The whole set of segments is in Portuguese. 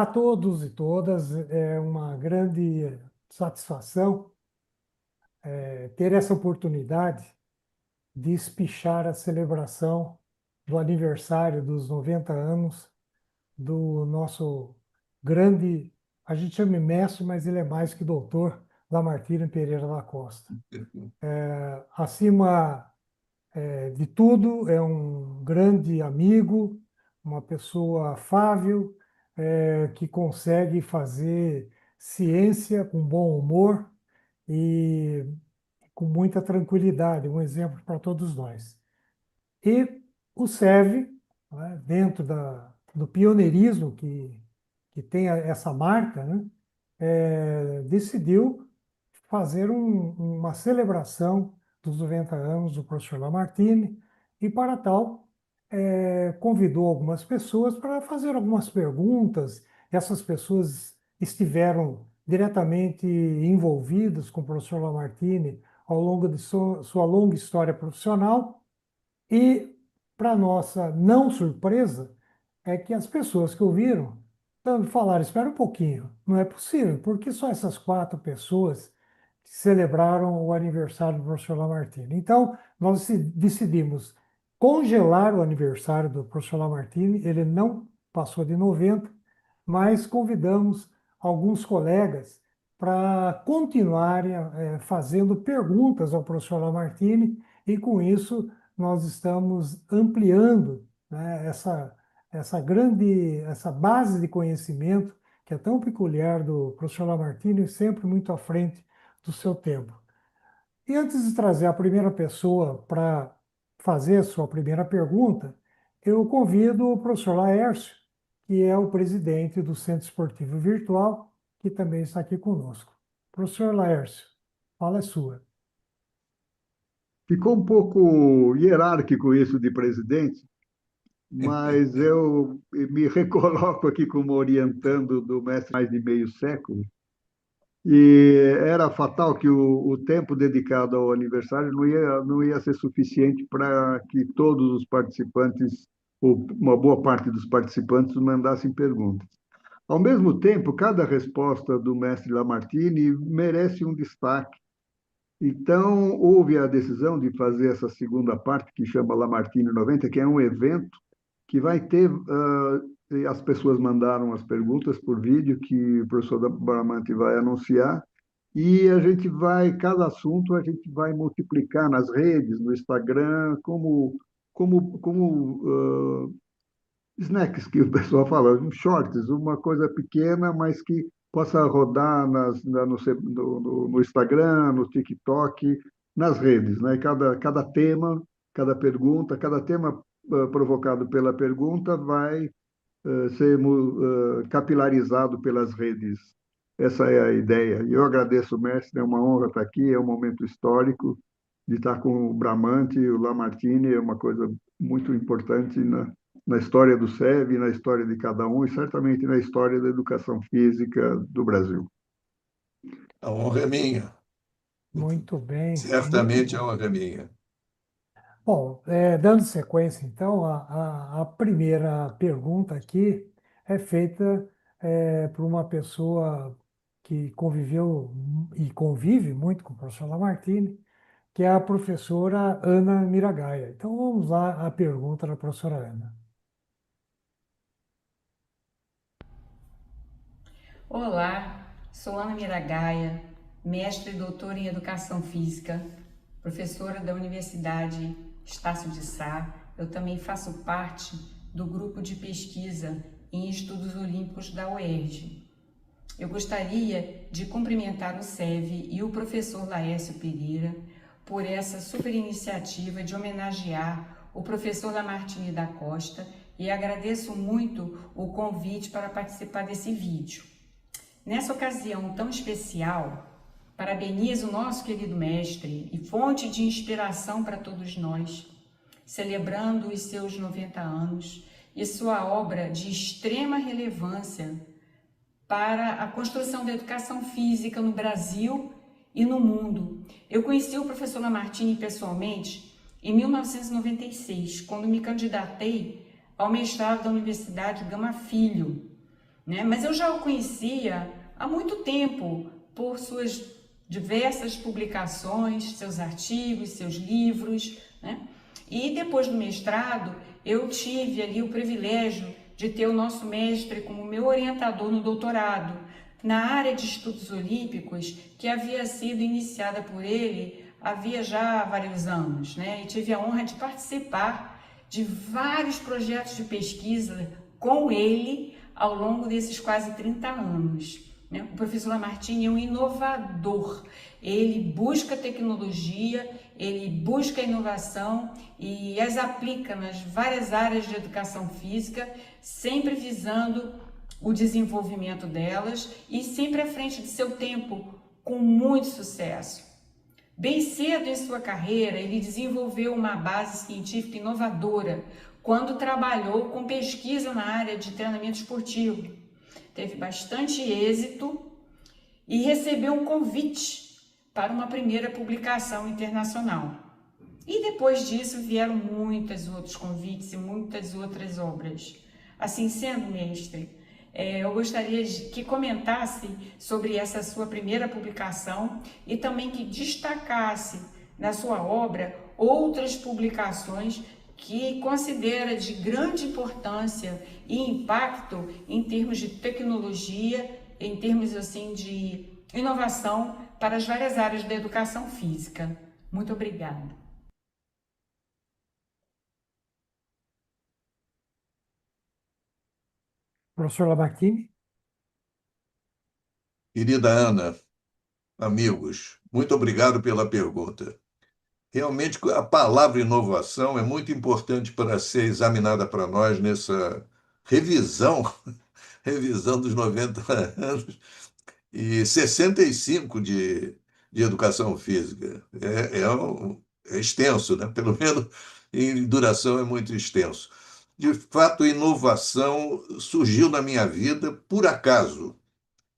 todos e todas, é uma grande satisfação ter essa oportunidade de espichar a celebração do aniversário dos 90 anos do nosso grande, a gente chama de mestre, mas ele é mais que doutor, Lamartine Pereira da Costa. Acima de tudo, é um grande amigo, uma pessoa afável, que consegue fazer ciência com bom humor e com muita tranquilidade, um exemplo para todos nós. E o SEV, né, dentro do pioneirismo que tem essa marca, né, decidiu fazer uma celebração dos 90 anos do professor Lamartine e, para tal, convidou algumas pessoas para fazer algumas perguntas. Essas pessoas estiveram diretamente envolvidas com o professor Lamartine ao longo de sua longa história profissional e, para nossa não surpresa, é que as pessoas que ouviram falaram, espera um pouquinho, não é possível, porque só essas 4 pessoas celebraram o aniversário do professor Lamartine. Então, nós decidimos congelar o aniversário do professor Lamartine, ele não passou de 90, mas convidamos alguns colegas para continuarem fazendo perguntas ao professor Lamartine, e com isso nós estamos ampliando, né, essa base de conhecimento que é tão peculiar do professor Lamartine, sempre muito à frente do seu tempo. E antes de trazer a primeira pessoa para fazer a sua primeira pergunta, eu convido o professor Laércio, que é o presidente do Centro Esportivo Virtual, que também está aqui conosco. Professor Laércio, fala é sua. Ficou um pouco hierárquico isso de presidente, mas eu me recoloco aqui como orientando do mestre há mais de meio século, e era fatal que o tempo dedicado ao aniversário não ia ser suficiente para que todos os participantes, ou uma boa parte dos participantes, mandassem perguntas. Ao mesmo tempo, cada resposta do mestre Lamartine merece um destaque. Então, houve a decisão de fazer essa segunda parte, que chama Lamartine 90, que é um evento que vai ter. As pessoas mandaram as perguntas por vídeo, que o professor Bramante vai anunciar, e a gente vai, cada assunto, a gente vai multiplicar nas redes, no Instagram, como snacks que o pessoal fala, shorts, uma coisa pequena, mas que possa rodar no Instagram, no TikTok, nas redes, né? Cada tema, cada pergunta, cada tema provocado pela pergunta vai ser capilarizado pelas redes. Essa é a ideia. E eu agradeço, mestre, é uma honra estar aqui, é um momento histórico de estar com o Bramante e o Lamartine, é uma coisa muito importante na história do SEB, na história de cada um e certamente na história da educação física do Brasil. A honra é minha. Muito bem, muito Certamente a bom. honra é minha. Bom, dando sequência, então, a primeira pergunta aqui é feita por uma pessoa que conviveu e convive muito com o professor Lamartine, que é a professora Ana Miragaia. Então, vamos lá à pergunta da professora Ana. Olá, sou Ana Miragaia, mestre e doutora em Educação Física, professora da Universidade Estácio de Sá. Eu também faço parte do grupo de pesquisa em estudos olímpicos da UERJ. Eu gostaria de cumprimentar o SEV e o professor Laércio Pereira por essa super iniciativa de homenagear o professor Lamartine da Costa e agradeço muito o convite para participar desse vídeo. Nessa ocasião tão especial, parabenizo o nosso querido mestre e fonte de inspiração para todos nós, celebrando os seus 90 anos e sua obra de extrema relevância para a construção da educação física no Brasil e no mundo. Eu conheci o professor Lamartine pessoalmente em 1996, quando me candidatei ao mestrado da Universidade Gama Filho, né? Mas eu já o conhecia há muito tempo por suas diversas publicações, seus artigos, seus livros, né? E depois do mestrado, eu tive ali o privilégio de ter o nosso mestre como meu orientador no doutorado, na área de estudos olímpicos, que havia sido iniciada por ele havia já vários anos, né? E tive a honra de participar de vários projetos de pesquisa com ele ao longo desses quase 30 anos. O professor Lamartine é um inovador, ele busca tecnologia, ele busca inovação e as aplica nas várias áreas de educação física, sempre visando o desenvolvimento delas e sempre à frente de seu tempo, com muito sucesso. Bem cedo em sua carreira, ele desenvolveu uma base científica inovadora quando trabalhou com pesquisa na área de treinamento esportivo. Teve bastante êxito e recebeu um convite para uma primeira publicação internacional. E depois disso vieram muitos outros convites e muitas outras obras. Assim sendo, mestre, eu gostaria que comentasse sobre essa sua primeira publicação e também que destacasse na sua obra outras publicações que considera de grande importância e impacto em termos de tecnologia, em termos assim de inovação para as várias áreas da educação física. Muito obrigada. Professor Lamartine? Querida Ana, amigos, muito obrigado pela pergunta. Realmente, a palavra inovação é muito importante para ser examinada para nós nessa revisão, revisão dos 90 anos e 65 de educação física. É extenso, né? Pelo menos em duração é muito extenso. De fato, inovação surgiu na minha vida por acaso.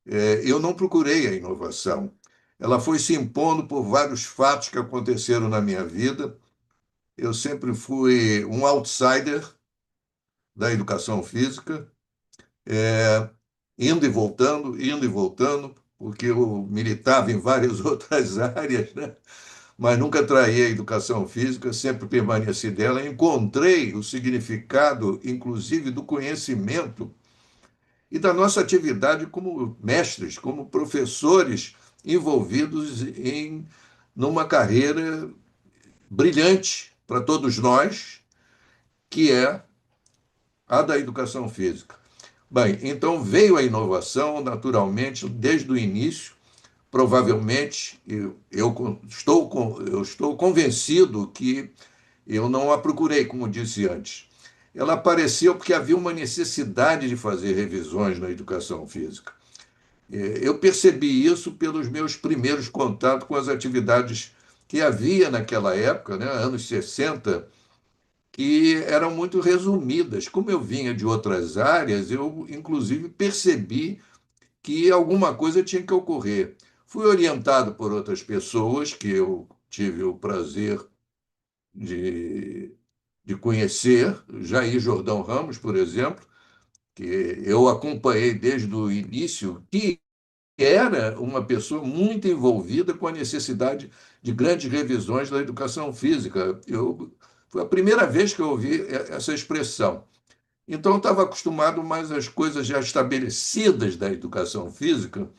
Eu não procurei a inovação. Ela foi se impondo por vários fatos que aconteceram na minha vida. Eu sempre fui um outsider da educação física, indo e voltando, porque eu militava em várias outras áreas, né? Mas nunca traí a educação física, sempre permaneci dela. Encontrei o significado, inclusive, do conhecimento e da nossa atividade como mestres, como professores envolvidos em numa carreira brilhante para todos nós, que é a da educação física. Bem, então veio a inovação naturalmente desde o início. Provavelmente eu estou convencido que eu não a procurei, como disse antes. Ela apareceu porque havia uma necessidade de fazer revisões na educação física. Eu percebi isso pelos meus primeiros contatos com as atividades que havia naquela época, né, anos 60, que eram muito resumidas. Como eu vinha de outras áreas, eu, inclusive, percebi que alguma coisa tinha que ocorrer. Fui orientado por outras pessoas que eu tive o prazer de, de conhecer, Jair Jordão Ramos, por exemplo, que eu acompanhei desde o início, que era uma pessoa muito envolvida com a necessidade de grandes revisões da educação física. Foi a primeira vez que eu ouvi essa expressão. Então, eu estava acostumado mais às coisas já estabelecidas da educação física,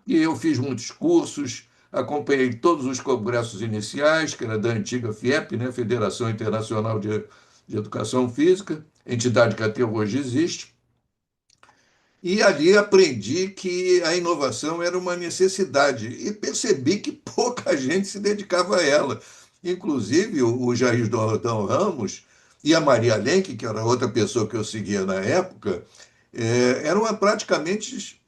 e eu fiz muitos cursos, acompanhei todos os congressos iniciais, que era da antiga FIEP, né, Federação Internacional de Educação Física, entidade que até hoje existe. E ali aprendi que a inovação era uma necessidade e percebi que pouca gente se dedicava a ela. Inclusive o Jair Jordão Ramos e a Maria Lenk, que era outra pessoa que eu seguia na época, eram praticamente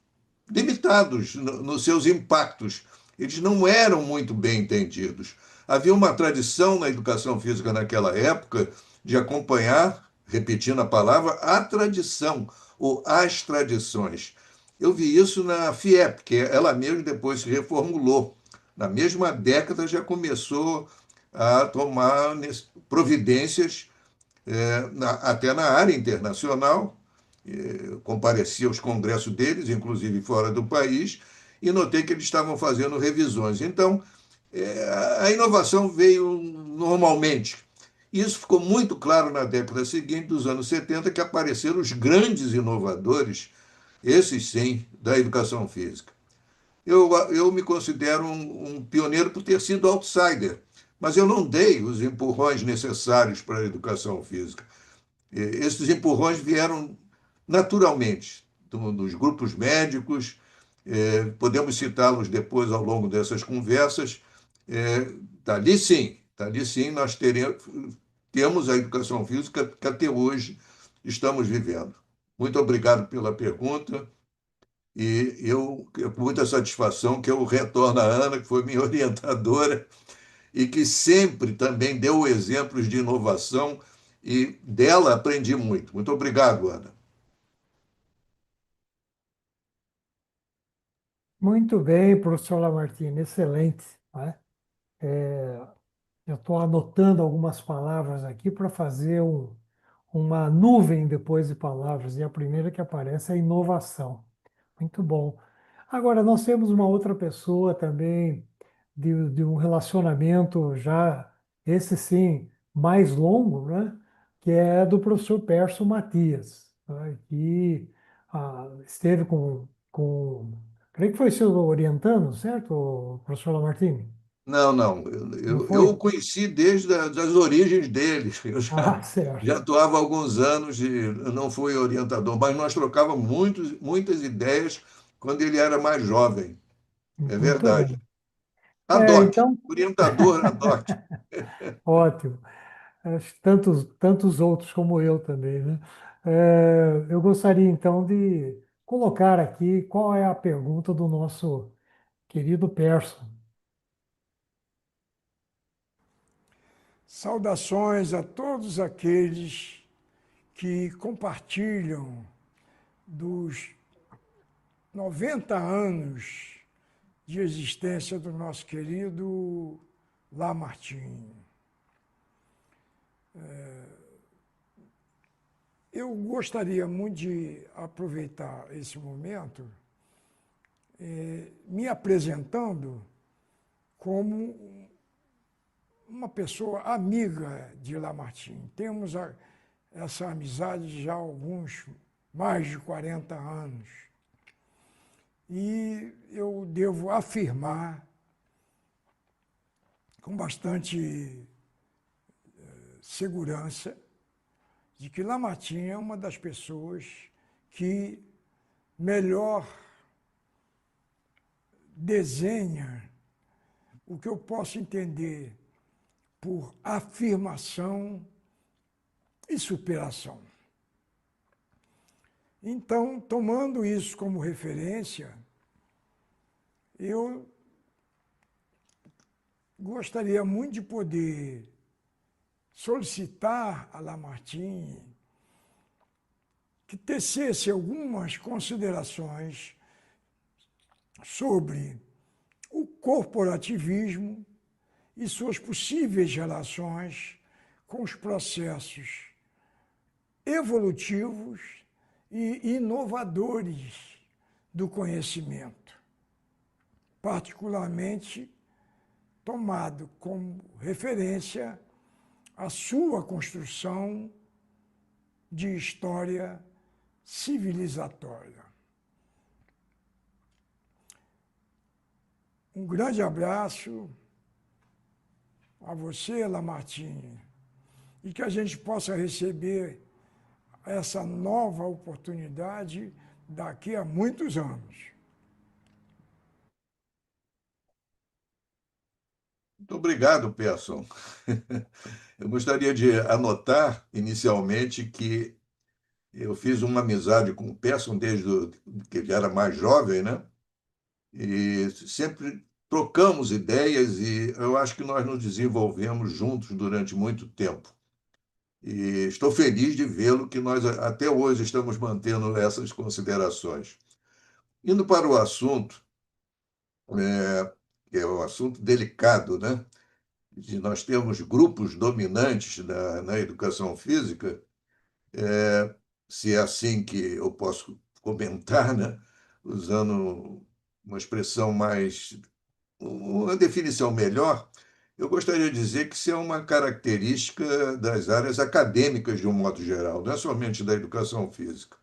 limitados nos seus impactos. Eles não eram muito bem entendidos. Havia uma tradição na educação física naquela época de acompanhar, repetindo a palavra, a tradição ou as tradições. Eu vi isso na FIEP, que ela mesma depois se reformulou. Na mesma década já começou a tomar providências, até na área internacional, compareci aos congressos deles, inclusive fora do país, e notei que eles estavam fazendo revisões. Então, a inovação veio normalmente. Isso ficou muito claro na década seguinte, dos anos 70, que apareceram os grandes inovadores, esses sim, da educação física. Eu me considero um pioneiro por ter sido outsider, mas eu não dei os empurrões necessários para a educação física. Esses empurrões vieram naturalmente dos grupos médicos, podemos citá-los depois ao longo dessas conversas. Dali sim, nós temos a educação física que até hoje estamos vivendo. Muito obrigado pela pergunta. E com muita satisfação, que eu retorno à Ana, que foi minha orientadora, e que sempre também deu exemplos de inovação, e dela aprendi muito. Muito obrigado, Ana. Muito bem, professor Lamartine, excelente, né? Eu estou anotando algumas palavras aqui para fazer uma nuvem depois de palavras, e a primeira que aparece é inovação. Muito bom. Agora, nós temos uma outra pessoa também de um relacionamento já, esse sim, mais longo, né? Que é do professor Perso Matias, né? Que esteve creio que foi seu orientando, certo, professor Lamartine? Não, não, Não eu o foi? conheci desde as origens deles. Eu Ah, já certo. atuava há alguns anos e eu não fui orientador, mas nós trocávamos muitas ideias quando ele era mais jovem. É Muito verdade. bem. Adoc, Então, orientador Adoc. ótimo. Acho que tantos outros como eu também, né? Eu gostaria então de colocar aqui qual é a pergunta do nosso querido Perso. Saudações a todos aqueles que compartilham dos 90 anos de existência do nosso querido Lamartine. Eu gostaria muito de aproveitar esse momento me apresentando como uma pessoa amiga de Lamartine. Temos essa amizade já há mais de 40 anos. E eu devo afirmar com bastante segurança de que Lamartine é uma das pessoas que melhor desenha o que eu posso entender por afirmação e superação. Então, tomando isso como referência, eu gostaria muito de poder solicitar a Lamartine que tecesse algumas considerações sobre o corporativismo e suas possíveis relações com os processos evolutivos e inovadores do conhecimento, particularmente tomado como referência a sua construção de história civilizatória. Um grande abraço a você, Lamartine, e que a gente possa receber essa nova oportunidade daqui a muitos anos. Muito obrigado, Persson. Eu gostaria de anotar inicialmente que eu fiz uma amizade com o Persson que ele era mais jovem, né? E sempre trocamos ideias e eu acho que nós nos desenvolvemos juntos durante muito tempo. E estou feliz de vê-lo que nós até hoje estamos mantendo essas considerações. Indo para o assunto, que é um assunto delicado, né? De nós termos grupos dominantes na educação física, se é assim que eu posso comentar, né? Usando uma expressão mais, uma definição melhor, eu gostaria de dizer que isso é uma característica das áreas acadêmicas de um modo geral, não é somente da educação física.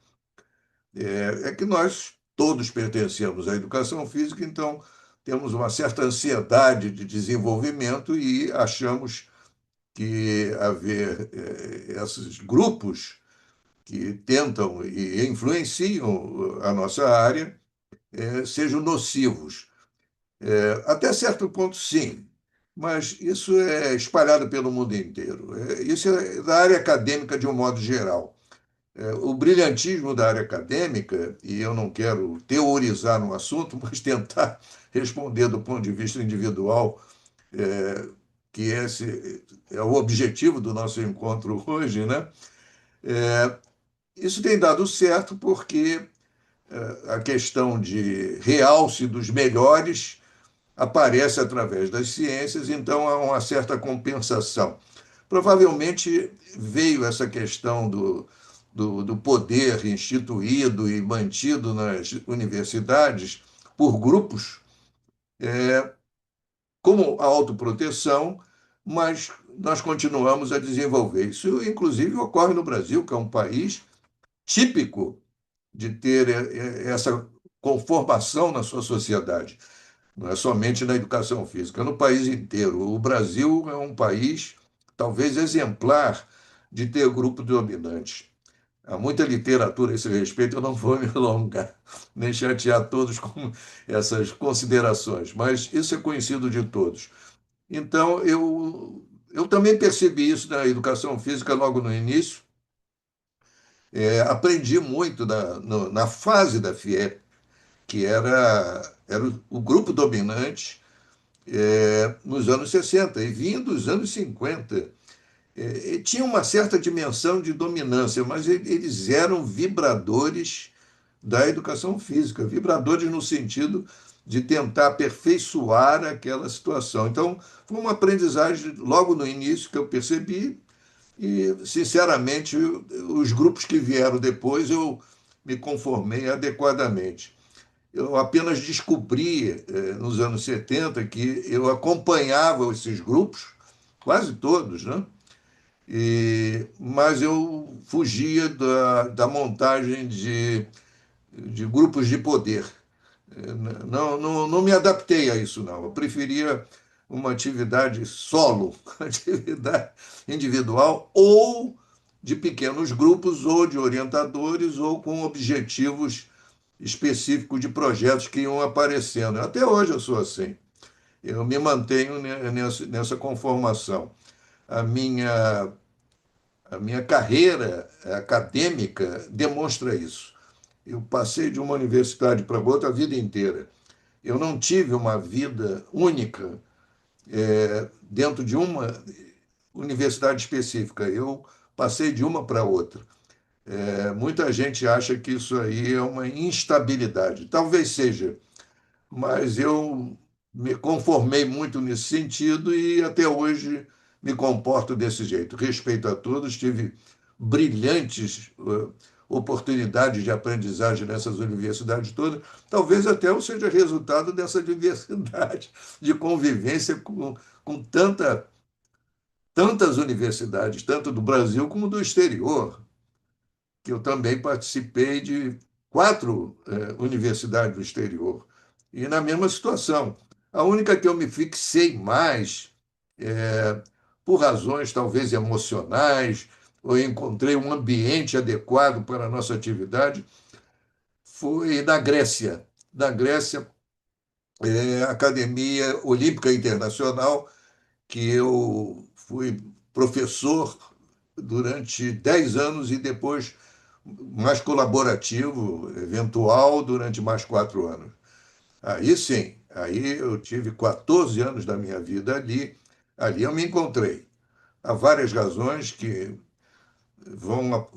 É que nós todos pertencemos à educação física, então temos uma certa ansiedade de desenvolvimento e achamos que haver esses grupos que tentam e influenciam a nossa área sejam nocivos. Até certo ponto, sim, mas isso é espalhado pelo mundo inteiro. Isso é da área acadêmica de um modo geral. O brilhantismo da área acadêmica, e eu não quero teorizar no assunto, mas tentar responder do ponto de vista individual, é, que esse é o objetivo do nosso encontro hoje, né? Isso tem dado certo porque a questão de realce dos melhores aparece através das ciências, então há uma certa compensação. Provavelmente veio essa questão do poder instituído e mantido nas universidades por grupos, como a autoproteção, mas nós continuamos a desenvolver. Isso, inclusive, ocorre no Brasil, que é um país típico de ter essa conformação na sua sociedade. Não é somente na educação física, no país inteiro. O Brasil é um país, talvez exemplar, de ter grupo dominante. Há muita literatura a esse respeito, eu não vou me alongar, nem chatear todos com essas considerações, mas isso é conhecido de todos. Então, eu também percebi isso na educação física logo no início. Aprendi muito na fase da FIEP, que era o grupo dominante nos anos 60 e vinha dos anos 50. Tinha uma certa dimensão de dominância, mas eles eram vibradores da educação física, vibradores no sentido de tentar aperfeiçoar aquela situação. Então, foi uma aprendizagem logo no início que eu percebi, e, sinceramente, os grupos que vieram depois eu me conformei adequadamente. Eu apenas descobri, nos anos 70, que eu acompanhava esses grupos, quase todos, né? Mas eu fugia da montagem de grupos de poder. Não me adaptei a isso, não. Eu preferia uma atividade solo, atividade individual, ou de pequenos grupos, ou de orientadores, ou com objetivos específicos de projetos que iam aparecendo. Até hoje eu sou assim. Eu me mantenho nessa conformação. A minha, a minha carreira acadêmica demonstra isso. Eu passei de uma universidade para outra a vida inteira. Eu não tive uma vida única dentro de uma universidade específica. Eu passei de uma para outra. Muita gente acha que isso aí é uma instabilidade. Talvez seja, mas eu me conformei muito nesse sentido e até hoje me comporto desse jeito. Respeito a todos, tive brilhantes oportunidades de aprendizagem nessas universidades todas. Talvez até eu seja resultado dessa diversidade de convivência com tantas universidades, tanto do Brasil como do exterior, que eu também participei de 4 universidades do exterior, e na mesma situação. A única que eu me fixei mais, por razões talvez emocionais, ou encontrei um ambiente adequado para a nossa atividade, foi na Grécia. Na Grécia, a Academia Olímpica Internacional, que eu fui professor durante 10 anos e depois mais colaborativo, eventual, durante mais 4 anos. Aí sim, aí eu tive 14 anos da minha vida ali, ali eu me encontrei. Há várias razões que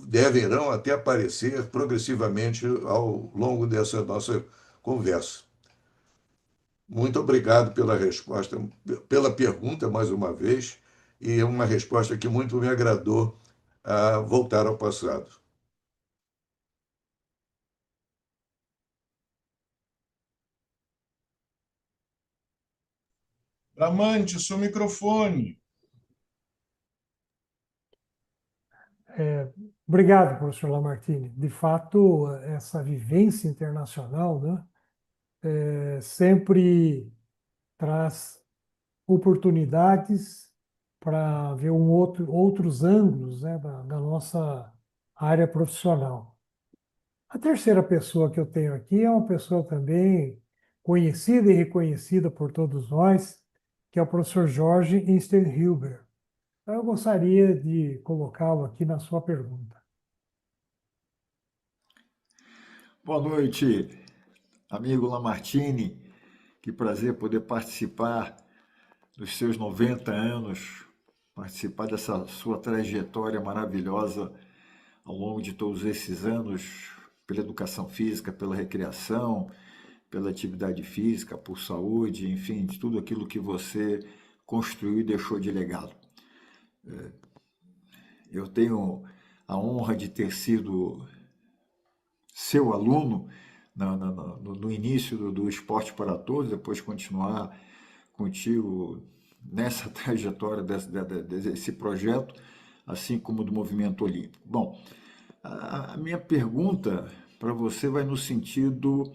deverão até aparecer progressivamente ao longo dessa nossa conversa. Muito obrigado pela resposta, pela pergunta mais uma vez, e uma resposta que muito me agradou a voltar ao passado. Bramante, seu microfone. Obrigado, professor Lamartine. De fato, essa vivência internacional, né, sempre traz oportunidades para ver outros ângulos, né, da nossa área profissional. A terceira pessoa que eu tenho aqui é uma pessoa também conhecida e reconhecida por todos nós, que é o professor Jorge Einsteinhuber. Então, eu gostaria de colocá-lo aqui na sua pergunta. Boa noite, amigo Lamartine. Que prazer poder participar dos seus 90 anos, participar dessa sua trajetória maravilhosa ao longo de todos esses anos, pela educação física, pela recreação, pela atividade física, por saúde, enfim, de tudo aquilo que você construiu e deixou de legado. Eu tenho a honra de ter sido seu aluno no início do Esporte para Todos, depois continuar contigo nessa trajetória desse projeto, assim como do movimento olímpico. Bom, a minha pergunta para você vai no sentido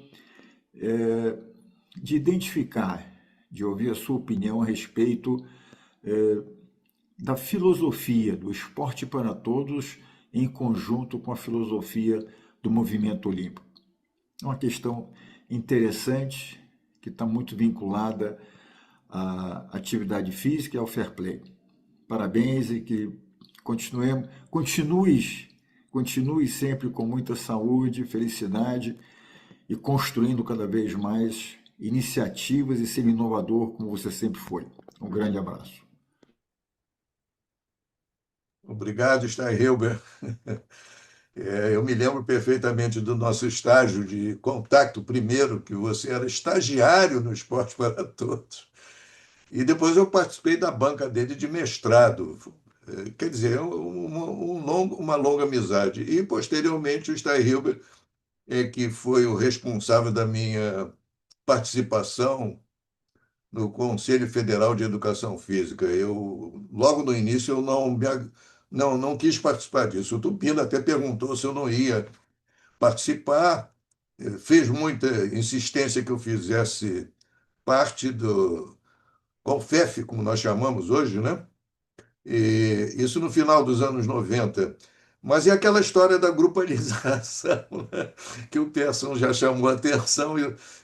de identificar, de ouvir a sua opinião a respeito da filosofia do Esporte para Todos em conjunto com a filosofia do movimento olímpico. É uma questão interessante que está muito vinculada à atividade física e ao fair play. Parabéns e que continue sempre com muita saúde, felicidade e construindo cada vez mais iniciativas e sendo inovador como você sempre foi. Um grande abraço. Obrigado, Steinhilber. Eu me lembro perfeitamente do nosso estágio de contato primeiro, que você era estagiário no Esporte para Todos. E depois eu participei da banca dele de mestrado. Quer dizer, uma longa amizade. E, posteriormente, o Steinhilber, que foi o responsável da minha participação no Conselho Federal de Educação Física. Logo no início, eu não quis participar disso. O Tupino até perguntou se eu não ia participar, fez muita insistência que eu fizesse parte do CONFEF, como nós chamamos hoje, né? E isso no final dos anos 90. Mas é aquela história da grupalização, né? Que o Persson já chamou a atenção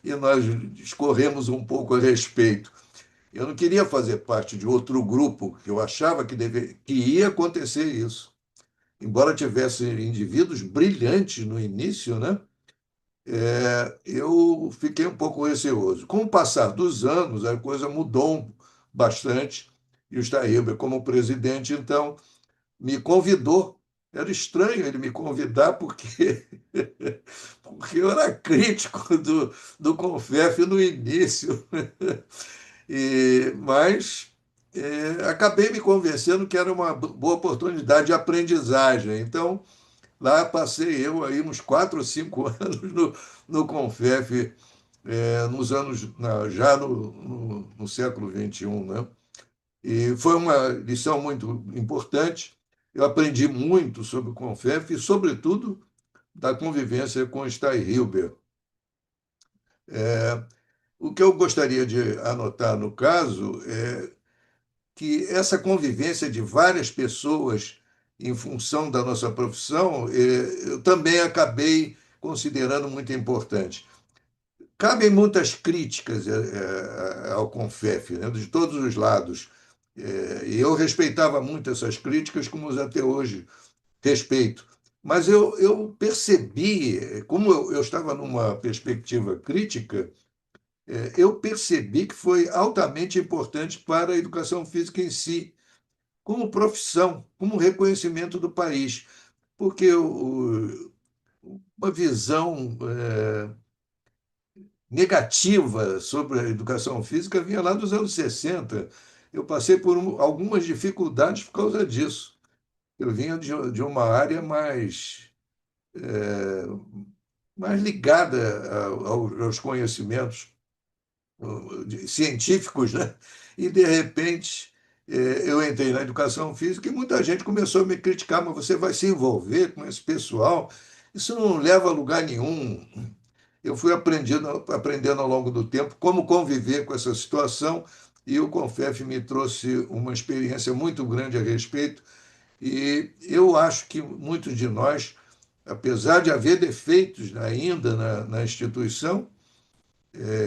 e nós discorremos um pouco a respeito. Eu não queria fazer parte de outro grupo, que eu achava que ia acontecer isso. Embora tivesse indivíduos brilhantes no início, né? Eu fiquei um pouco receoso. Com o passar dos anos, a coisa mudou bastante, e o Steinhilber, como presidente, então, me convidou. Era estranho ele me convidar, porque, porque eu era crítico do Confef no início. Mas acabei me convencendo que era uma boa oportunidade de aprendizagem. Então, lá passei eu aí uns 4 ou 5 anos no Confef, nos anos, já no século XXI, né? E foi uma lição muito importante. Eu aprendi muito sobre o Confef e, sobretudo, da convivência com Steinhilber. O que eu gostaria de anotar no caso é que essa convivência de várias pessoas em função da nossa profissão, eu também acabei considerando muito importante. Cabem muitas críticas ao Confef, né, de todos os lados. E eu respeitava muito essas críticas, como até hoje respeito. Mas eu percebi, como eu estava numa perspectiva crítica, eu percebi que foi altamente importante para a educação física em si, como profissão, como reconhecimento do país, porque uma visão negativa sobre a educação física vinha lá dos anos 60. Eu passei por algumas dificuldades por causa disso. Eu vinha de uma área mais ligada aos conhecimentos científicos, né? E, de repente, eu entrei na educação física e muita gente começou a me criticar, mas você vai se envolver com esse pessoal, isso não leva a lugar nenhum. Eu fui aprendendo ao longo do tempo como conviver com essa situação e o Confef me trouxe uma experiência muito grande a respeito. E eu acho que muitos de nós, apesar de haver defeitos ainda na instituição,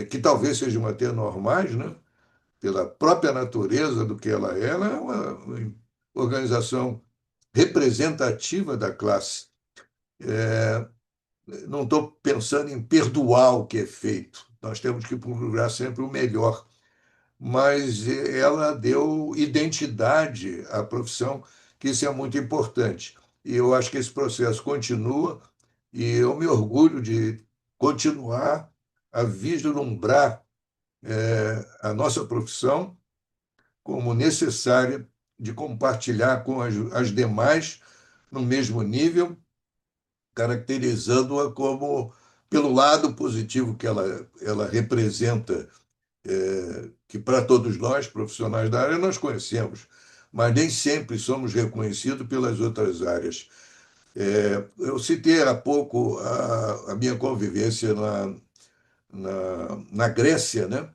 que talvez sejam até normais, né? Pela própria natureza do que ela é uma organização representativa da classe. Não estou pensando em perdoar o que é feito, nós temos que procurar sempre o melhor, mas ela deu identidade à profissão, que isso é muito importante. E eu acho que esse processo continua, e eu me orgulho de continuar a vislumbrar a nossa profissão como necessária de compartilhar com as demais no mesmo nível, caracterizando-a como pelo lado positivo que ela representa, que para todos nós, profissionais da área, nós conhecemos, mas nem sempre somos reconhecidos pelas outras áreas. Eu citei há pouco a minha convivência na Grécia, né?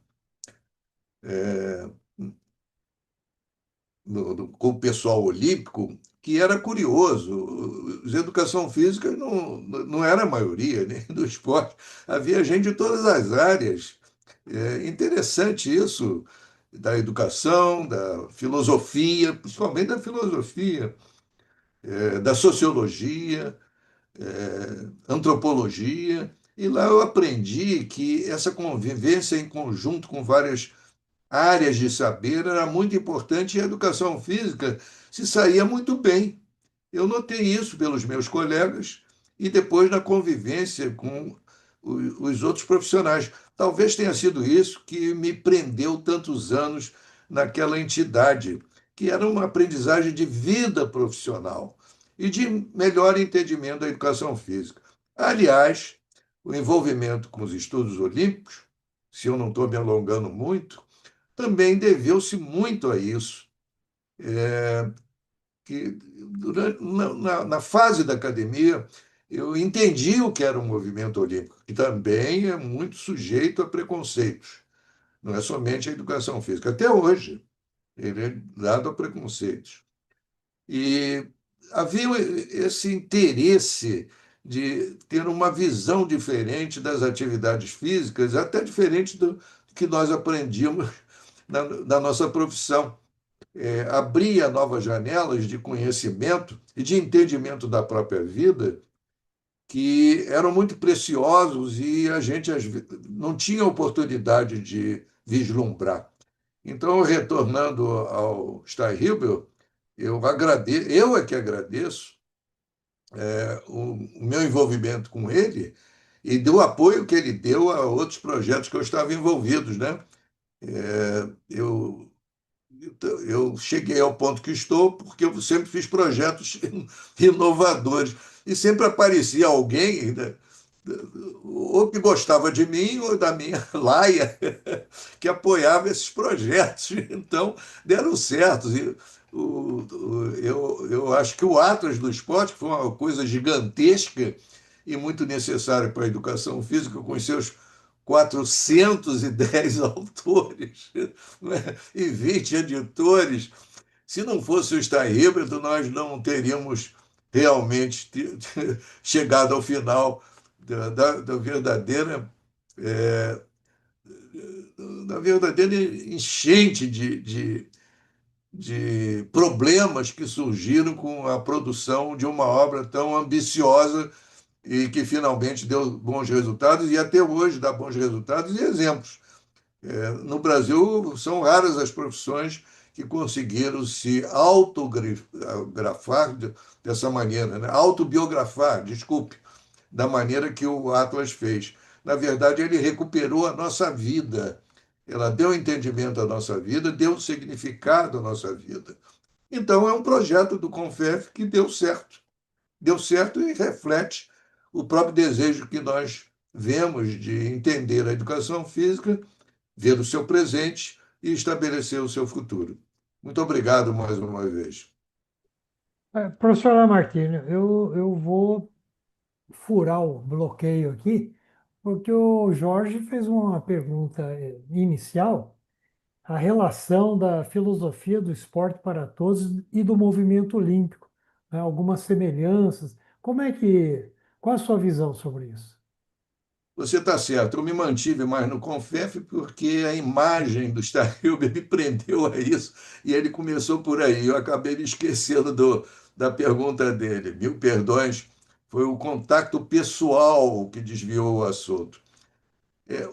Com o pessoal olímpico, que era curioso. A educação física não era a maioria, né, do esporte. Havia gente de todas as áreas. É interessante isso, da educação, da filosofia, principalmente da filosofia, da sociologia, antropologia. E lá eu aprendi que essa convivência em conjunto com várias áreas de saber era muito importante e a educação física se saía muito bem. Eu notei isso pelos meus colegas e depois na convivência com os outros profissionais. Talvez tenha sido isso que me prendeu tantos anos naquela entidade, que era uma aprendizagem de vida profissional e de melhor entendimento da educação física. Aliás, o envolvimento com os estudos olímpicos, se eu não estou me alongando muito, também deveu-se muito a isso, que na fase da academia eu entendi o que era um movimento olímpico, que também é muito sujeito a preconceitos, não é somente a educação física. Até hoje, ele é dado a preconceitos. E havia esse interesse de ter uma visão diferente das atividades físicas, até diferente do que nós aprendíamos na nossa profissão. Abria novas janelas de conhecimento e de entendimento da própria vida que eram muito preciosos e a gente às vezes, não tinha oportunidade de vislumbrar. Então, retornando ao Steinhubel, eu é que agradeço o meu envolvimento com ele e do apoio que ele deu a outros projetos que eu estava envolvidos, né? Eu eu cheguei ao ponto que estou porque eu sempre fiz projetos inovadores e sempre aparecia alguém, né, ou que gostava de mim ou da minha laia que apoiava esses projetos. Então, deram certo. E eu acho que o Atlas do Esporte foi uma coisa gigantesca e muito necessária para a educação física, com os seus 410 autores, né, e 20 editores. Se não fosse o Steinhebert, nós não teríamos realmente chegado ao final da verdadeira da verdadeira enchente de problemas que surgiram com a produção de uma obra tão ambiciosa e que finalmente deu bons resultados e até hoje dá bons resultados e exemplos. No Brasil, são raras as profissões que conseguiram se autografar dessa maneira, né? Autobiografar, desculpe, da maneira que o Atlas fez. Na verdade, ele recuperou a nossa vida. Ela deu entendimento à nossa vida, deu significado à nossa vida. Então, é um projeto do Confef que deu certo. Deu certo e reflete o próprio desejo que nós vemos de entender a educação física ver o seu presente e estabelecer o seu futuro. Muito obrigado mais uma vez. Professora Martini, eu vou furar o bloqueio aqui, porque o Jorge fez uma pergunta inicial, a relação da filosofia do esporte para todos e do movimento olímpico, né? Algumas semelhanças. Qual a sua visão sobre isso? Você está certo, eu me mantive mais no Confef porque a imagem do Starrilber me prendeu a isso e ele começou por aí. Eu acabei me esquecendo da pergunta dele. Mil perdões, foi o contato pessoal que desviou o assunto.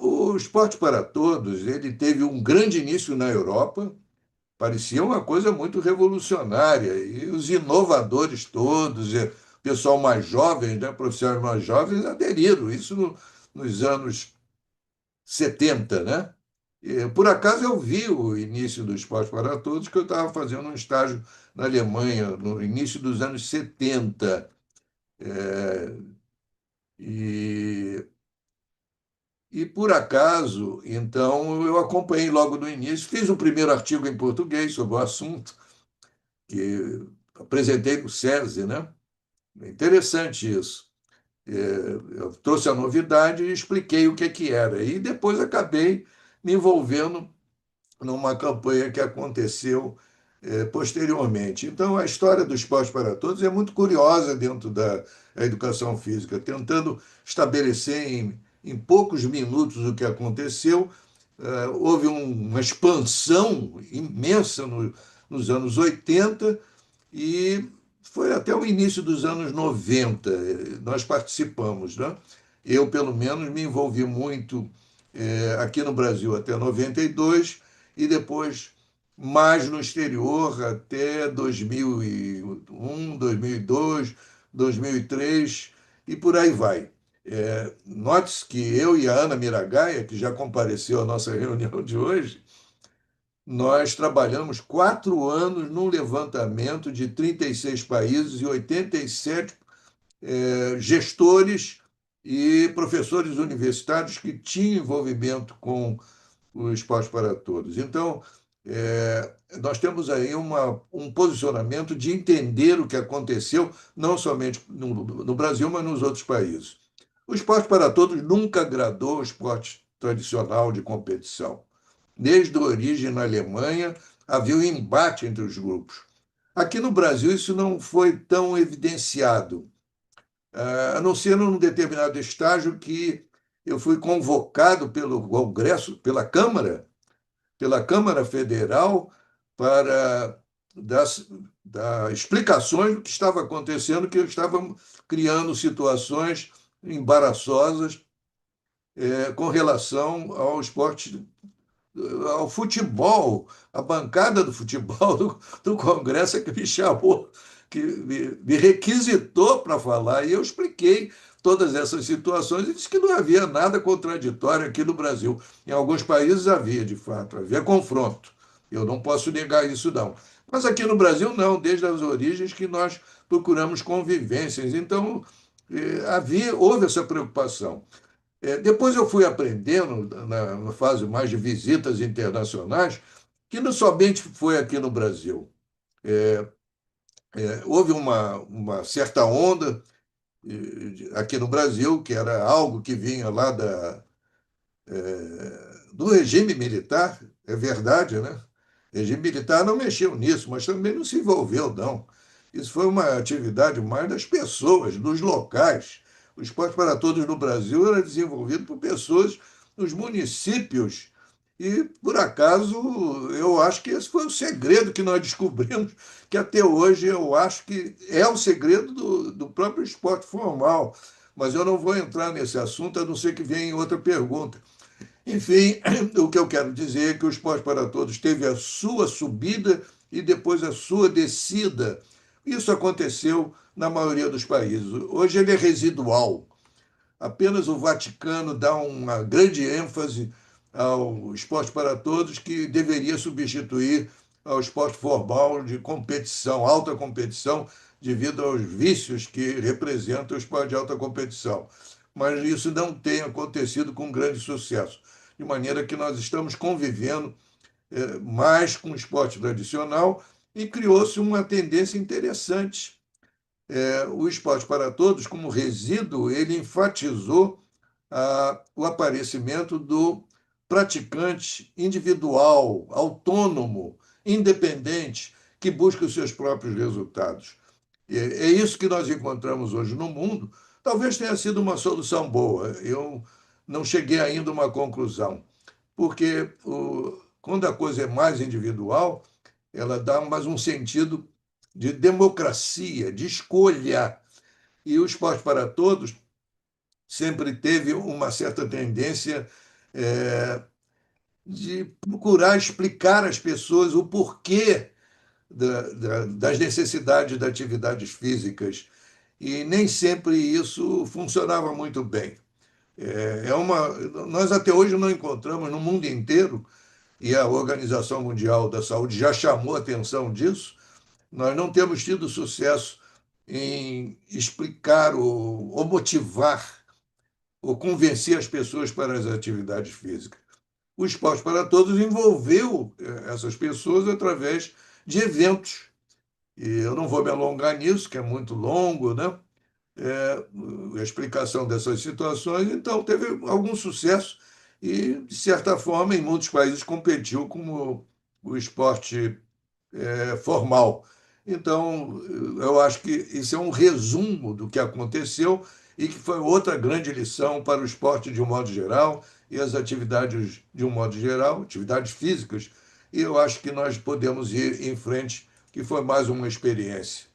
O Esporte para Todos, ele teve um grande início na Europa, parecia uma coisa muito revolucionária, e os inovadores todos, o pessoal mais jovem, né, profissionais mais jovens, aderiram, isso nos anos 70, né? Por acaso eu vi o início do Esporte para Todos, que eu estava fazendo um estágio na Alemanha, no início dos anos 70. E por acaso, então, eu acompanhei logo no início, fiz um primeiro artigo em português sobre o assunto, que apresentei no SESI, né? É interessante isso. Eu trouxe a novidade e expliquei o que era. E depois acabei me envolvendo numa campanha que aconteceu posteriormente. Então, a história do Esporte para Todos é muito curiosa dentro da educação física, tentando estabelecer em poucos minutos o que aconteceu. Houve uma expansão imensa nos anos 80 e foi até o início dos anos 90. Nós participamos, né? Eu, pelo menos, me envolvi muito aqui no Brasil até 92 e depois mais no exterior até 2001, 2002, 2003 e por aí vai. Note-se que eu e a Ana Miragaia, que já compareceu à nossa reunião de hoje, nós trabalhamos 4 anos num levantamento de 36 países e 87 gestores e professores universitários que tinham envolvimento com o Esporte para Todos. Então, nós temos aí um posicionamento de entender o que aconteceu, não somente no Brasil, mas nos outros países. O Esporte para Todos nunca agradou o esporte tradicional de competição. Desde a origem na Alemanha, havia um embate entre os grupos. Aqui no Brasil, isso não foi tão evidenciado, a não ser num determinado estágio que eu fui convocado pelo Congresso, pela Câmara Federal, para dar, dar explicações do que estava acontecendo, que estavam criando situações embaraçosas com relação ao esporte, ao futebol. A bancada do futebol do Congresso é que me chamou, que me requisitou para falar, e eu expliquei todas essas situações e disse que não havia nada contraditório aqui no Brasil. Em alguns países havia, de fato, havia confronto. Eu não posso negar isso, não. Mas aqui no Brasil, não, desde as origens que nós procuramos convivências. Então, houve essa preocupação. Depois eu fui aprendendo, na fase mais de visitas internacionais, que não somente foi aqui no Brasil. Houve uma certa onda aqui no Brasil, que era algo que vinha lá do regime militar, é verdade, né? O regime militar não mexeu nisso, mas também não se envolveu, não. Isso foi uma atividade mais das pessoas, dos locais. O Esporte para Todos no Brasil era desenvolvido por pessoas nos municípios. E, por acaso, eu acho que esse foi o segredo que nós descobrimos, que até hoje eu acho que é o segredo do próprio esporte formal. Mas eu não vou entrar nesse assunto, a não ser que venha em outra pergunta. Enfim, o que eu quero dizer é que o Esporte para Todos teve a sua subida e depois a sua descida. Isso aconteceu na maioria dos países. Hoje ele é residual. Apenas o Vaticano dá uma grande ênfase ao esporte para todos, que deveria substituir ao esporte formal de competição, alta competição, devido aos vícios que representa o esporte de alta competição. Mas isso não tem acontecido com grande sucesso. de maneira que nós estamos convivendo mais com o esporte tradicional e criou-se uma tendência interessante. O esporte para todos, como resíduo, ele enfatizou o aparecimento do praticante individual, autônomo, independente, que busca os seus próprios resultados. É isso que nós encontramos hoje no mundo. Talvez tenha sido uma solução boa. Eu não cheguei ainda a uma conclusão, porque quando a coisa é mais individual, ela dá mais um sentido de democracia, de escolha. E o esporte para todos sempre teve uma certa tendência de procurar explicar às pessoas o porquê das necessidades das atividades físicas. E nem sempre isso funcionava muito bem. Nós até hoje não encontramos no mundo inteiro, e a Organização Mundial da Saúde já chamou a atenção disso, nós não temos tido sucesso em explicar ou motivar ou convencer as pessoas para as atividades físicas. O Esporte para Todos envolveu essas pessoas através de eventos. E eu não vou me alongar nisso, que é muito longo, né? A explicação dessas situações, então teve algum sucesso e, de certa forma, em muitos países competiu como o esporte formal. Então, eu acho que isso é um resumo do que aconteceu e que foi outra grande lição para o esporte de um modo geral e as atividades de um modo geral, atividades físicas, e eu acho que nós podemos ir em frente, que foi mais uma experiência.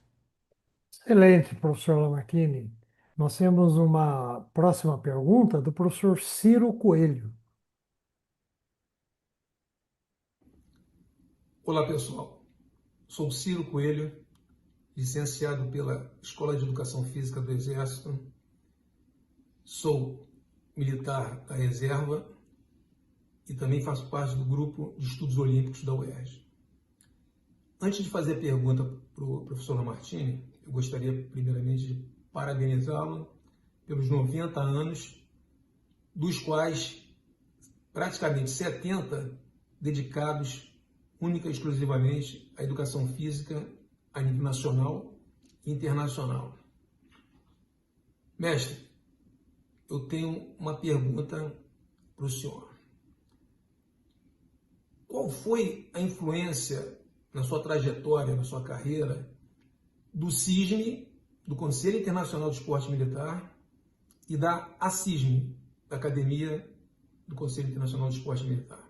Excelente, professor Lamartine. Nós temos uma próxima pergunta do professor Ciro Coelho. Olá, pessoal. Sou Ciro Coelho, licenciado pela Escola de Educação Física do Exército. Sou militar da reserva e também faço parte do grupo de estudos olímpicos da UERJ. Antes de fazer a pergunta para o professor Lamartine, eu gostaria primeiramente de parabenizá-lo pelos 90 anos, dos quais praticamente 70 dedicados única e exclusivamente à educação física a nível nacional e internacional. Mestre, eu tenho uma pergunta para o senhor. Qual foi a influência na sua trajetória, na sua carreira, do CISM, do Conselho Internacional de Esporte Militar, e da ACISM, da Academia do Conselho Internacional de Esporte Militar?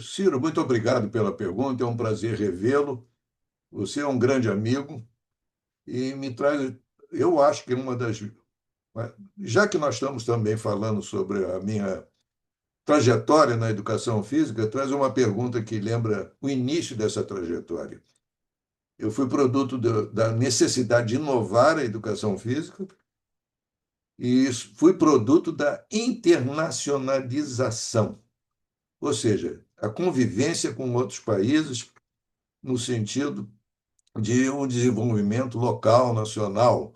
Ciro, muito obrigado pela pergunta, é um prazer revê-lo. Você é um grande amigo e me traz, eu acho que uma das. Já que nós estamos também falando sobre a minha trajetória na educação física, traz uma pergunta que lembra o início dessa trajetória. Eu fui produto da necessidade de inovar a educação física e fui produto da internacionalização, ou seja, a convivência com outros países no sentido de um desenvolvimento local, nacional,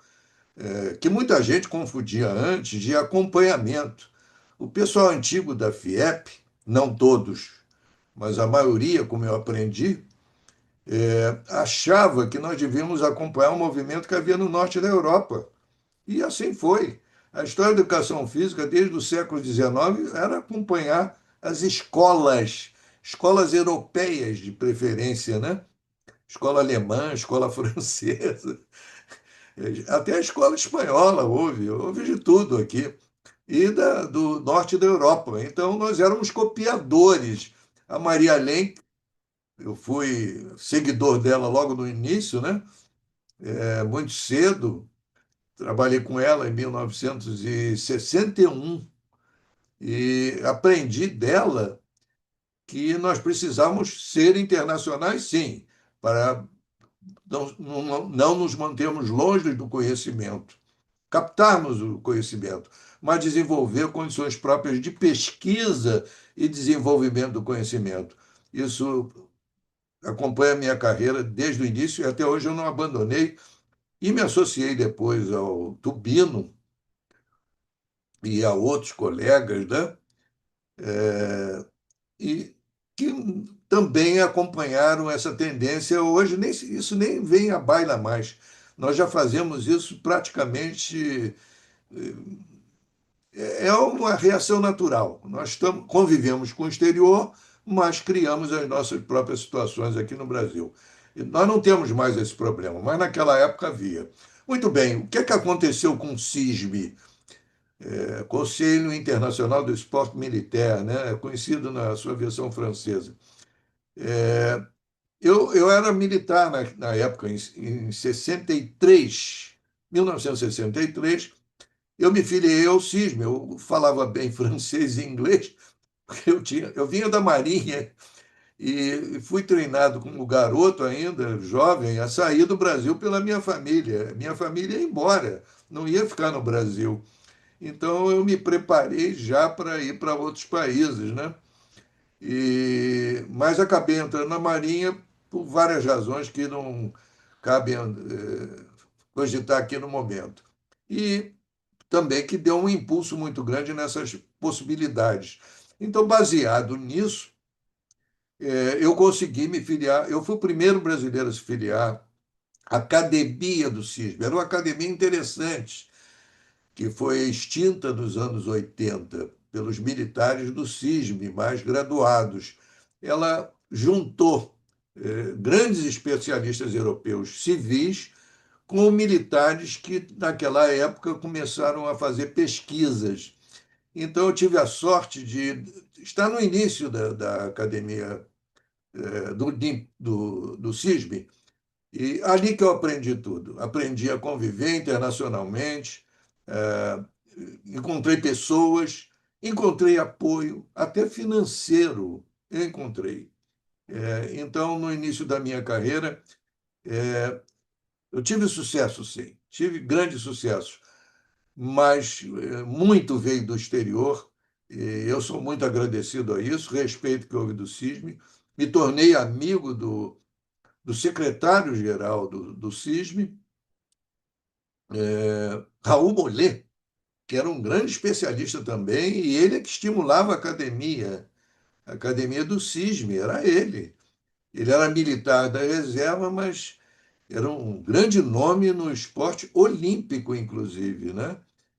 que muita gente confundia antes de acompanhamento. O pessoal antigo da FIEP, não todos, mas a maioria, como eu aprendi, achava que nós devíamos acompanhar o movimento que havia no norte da Europa. E assim foi. A história da educação física, desde o século XIX, era acompanhar as escolas europeias de preferência, né? Escola alemã, escola francesa, até a escola espanhola houve de tudo aqui, e do norte da Europa. Então, nós éramos copiadores. A Maria Lenk, eu fui seguidor dela logo no início, né? Muito cedo, trabalhei com ela em 1961 e aprendi dela que nós precisamos ser internacionais, sim, para não nos mantermos longe do conhecimento, captarmos o conhecimento, mas desenvolver condições próprias de pesquisa e desenvolvimento do conhecimento. Isso acompanha a minha carreira desde o início e até hoje eu não abandonei e me associei depois ao Tubino, e a outros colegas, né? E que também acompanharam essa tendência. Hoje isso nem vem à baila mais. Nós já fazemos isso praticamente, é uma reação natural. Convivemos com o exterior, mas criamos as nossas próprias situações aqui no Brasil. E nós não temos mais esse problema, mas naquela época havia. Muito bem, o que é que aconteceu com o CISM, Conselho Internacional do Esporte Militaire, né? Conhecido na sua versão francesa? Eu era militar na época, em 63, 1963. Eu me filiei ao CISM, eu falava bem francês e inglês, porque eu vinha da Marinha e fui treinado como garoto ainda, jovem, a sair do Brasil pela minha família. Minha família ia embora, não ia ficar no Brasil. Então eu me preparei já para ir para outros países, né? Mas acabei entrando na Marinha por várias razões que não cabem cogitar aqui no momento. E também que deu um impulso muito grande nessas possibilidades. Então, baseado nisso, eu consegui me filiar. Eu fui o primeiro brasileiro a se filiar à Academia do CISB. Era uma academia interessante, que foi extinta nos anos 80 pelos militares do CISB, mais graduados. Ela juntou grandes especialistas europeus civis com militares que, naquela época, começaram a fazer pesquisas. Então, eu tive a sorte de estar no início da academia do CISB, e ali que eu aprendi tudo. Aprendi a conviver internacionalmente, eh, encontrei pessoas, encontrei apoio, até financeiro, eu encontrei. Então, no início da minha carreira, eu tive sucesso, sim, tive grande sucesso, mas muito veio do exterior. E eu sou muito agradecido a isso, respeito que houve do CISM, me tornei amigo do secretário-geral do CISM, Raul Mollet, que era um grande especialista também, e ele é que estimulava a academia do CISM, era ele. Ele era militar da reserva, mas era um grande nome no esporte olímpico, inclusive, né?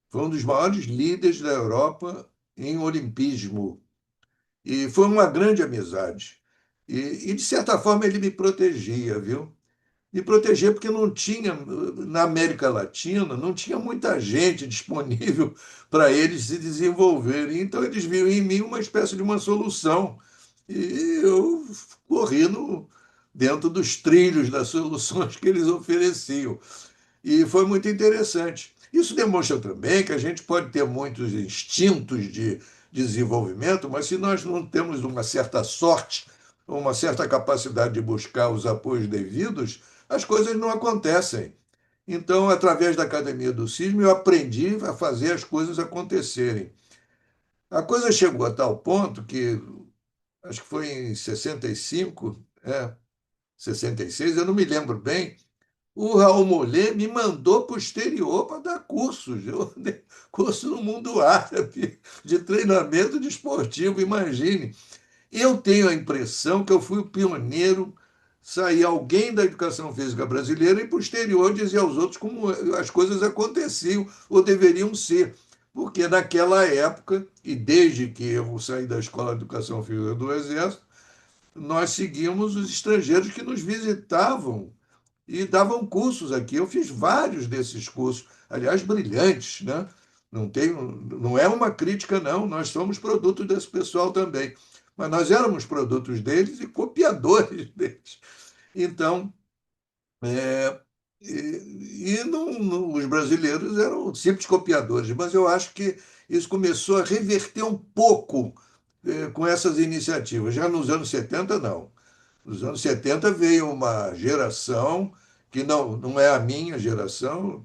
Foi um dos maiores líderes da Europa em olimpismo. E foi uma grande amizade. De certa forma, ele me protegia, viu? Me proteger porque não tinha, na América Latina, não tinha muita gente disponível para eles se desenvolverem. Então, eles viam em mim uma espécie de uma solução. E eu corri dentro dos trilhos das soluções que eles ofereciam. E foi muito interessante. Isso demonstra também que a gente pode ter muitos instintos de desenvolvimento, mas se nós não temos uma certa sorte, uma certa capacidade de buscar os apoios devidos, as coisas não acontecem. Então, através da Academia do CISM, eu aprendi a fazer as coisas acontecerem. A coisa chegou a tal ponto que, acho que foi em 65, 66, eu não me lembro bem, o Raul Mollet me mandou para o exterior para dar cursos. Eu dei curso no mundo árabe, de treinamento desportivo, imagine. Eu tenho a impressão que eu fui o pioneiro, sair alguém da educação física brasileira e, posterior, dizer aos outros como as coisas aconteciam ou deveriam ser. Porque naquela época, e desde que eu saí da Escola de Educação Física do Exército, nós seguimos os estrangeiros que nos visitavam e davam cursos aqui. Eu fiz vários desses cursos, aliás, brilhantes, né? Não é uma crítica, não. Nós somos produto desse pessoal também. Mas nós éramos produtos deles e copiadores deles. Então, os brasileiros eram simples copiadores, mas eu acho que isso começou a reverter um pouco com essas iniciativas. Já nos anos 70 não. Nos anos 70 veio uma geração que não é a minha geração,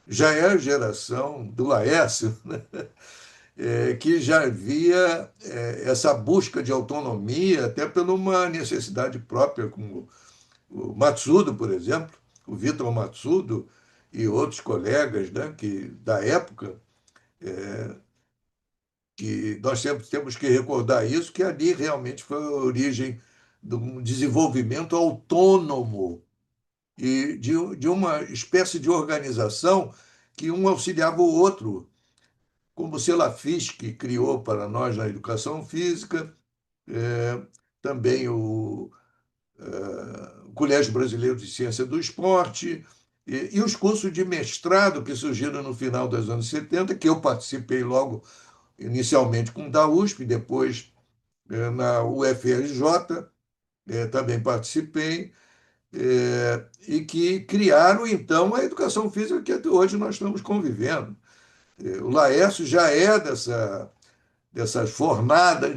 já é a geração do Laércio, né? Que já havia essa busca de autonomia, até por uma necessidade própria, como o Matsudo, por exemplo, o Vitor Matsudo e outros colegas, né, da época, que nós sempre temos que recordar isso, que ali realmente foi a origem de um desenvolvimento autônomo e de uma espécie de organização que um auxiliava o outro, como o Selafis, que criou para nós na educação física, também o Colégio Brasileiro de Ciência do Esporte, e os cursos de mestrado que surgiram no final dos anos 70, que eu participei logo, inicialmente com o da USP, depois na UFRJ, também participei, e que criaram, então, a educação física que até hoje nós estamos convivendo. O Laércio já é dessa fornada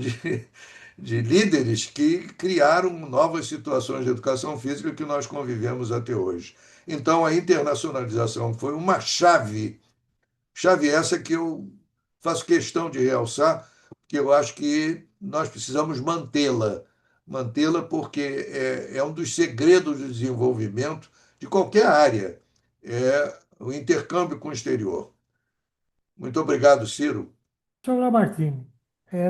de líderes que criaram novas situações de educação física que nós convivemos até hoje. Então, a internacionalização foi uma chave essa que eu faço questão de realçar, que eu acho que nós precisamos mantê-la porque é um dos segredos do desenvolvimento de qualquer área, é o intercâmbio com o exterior. Muito obrigado, Ciro. Professor Lamartine,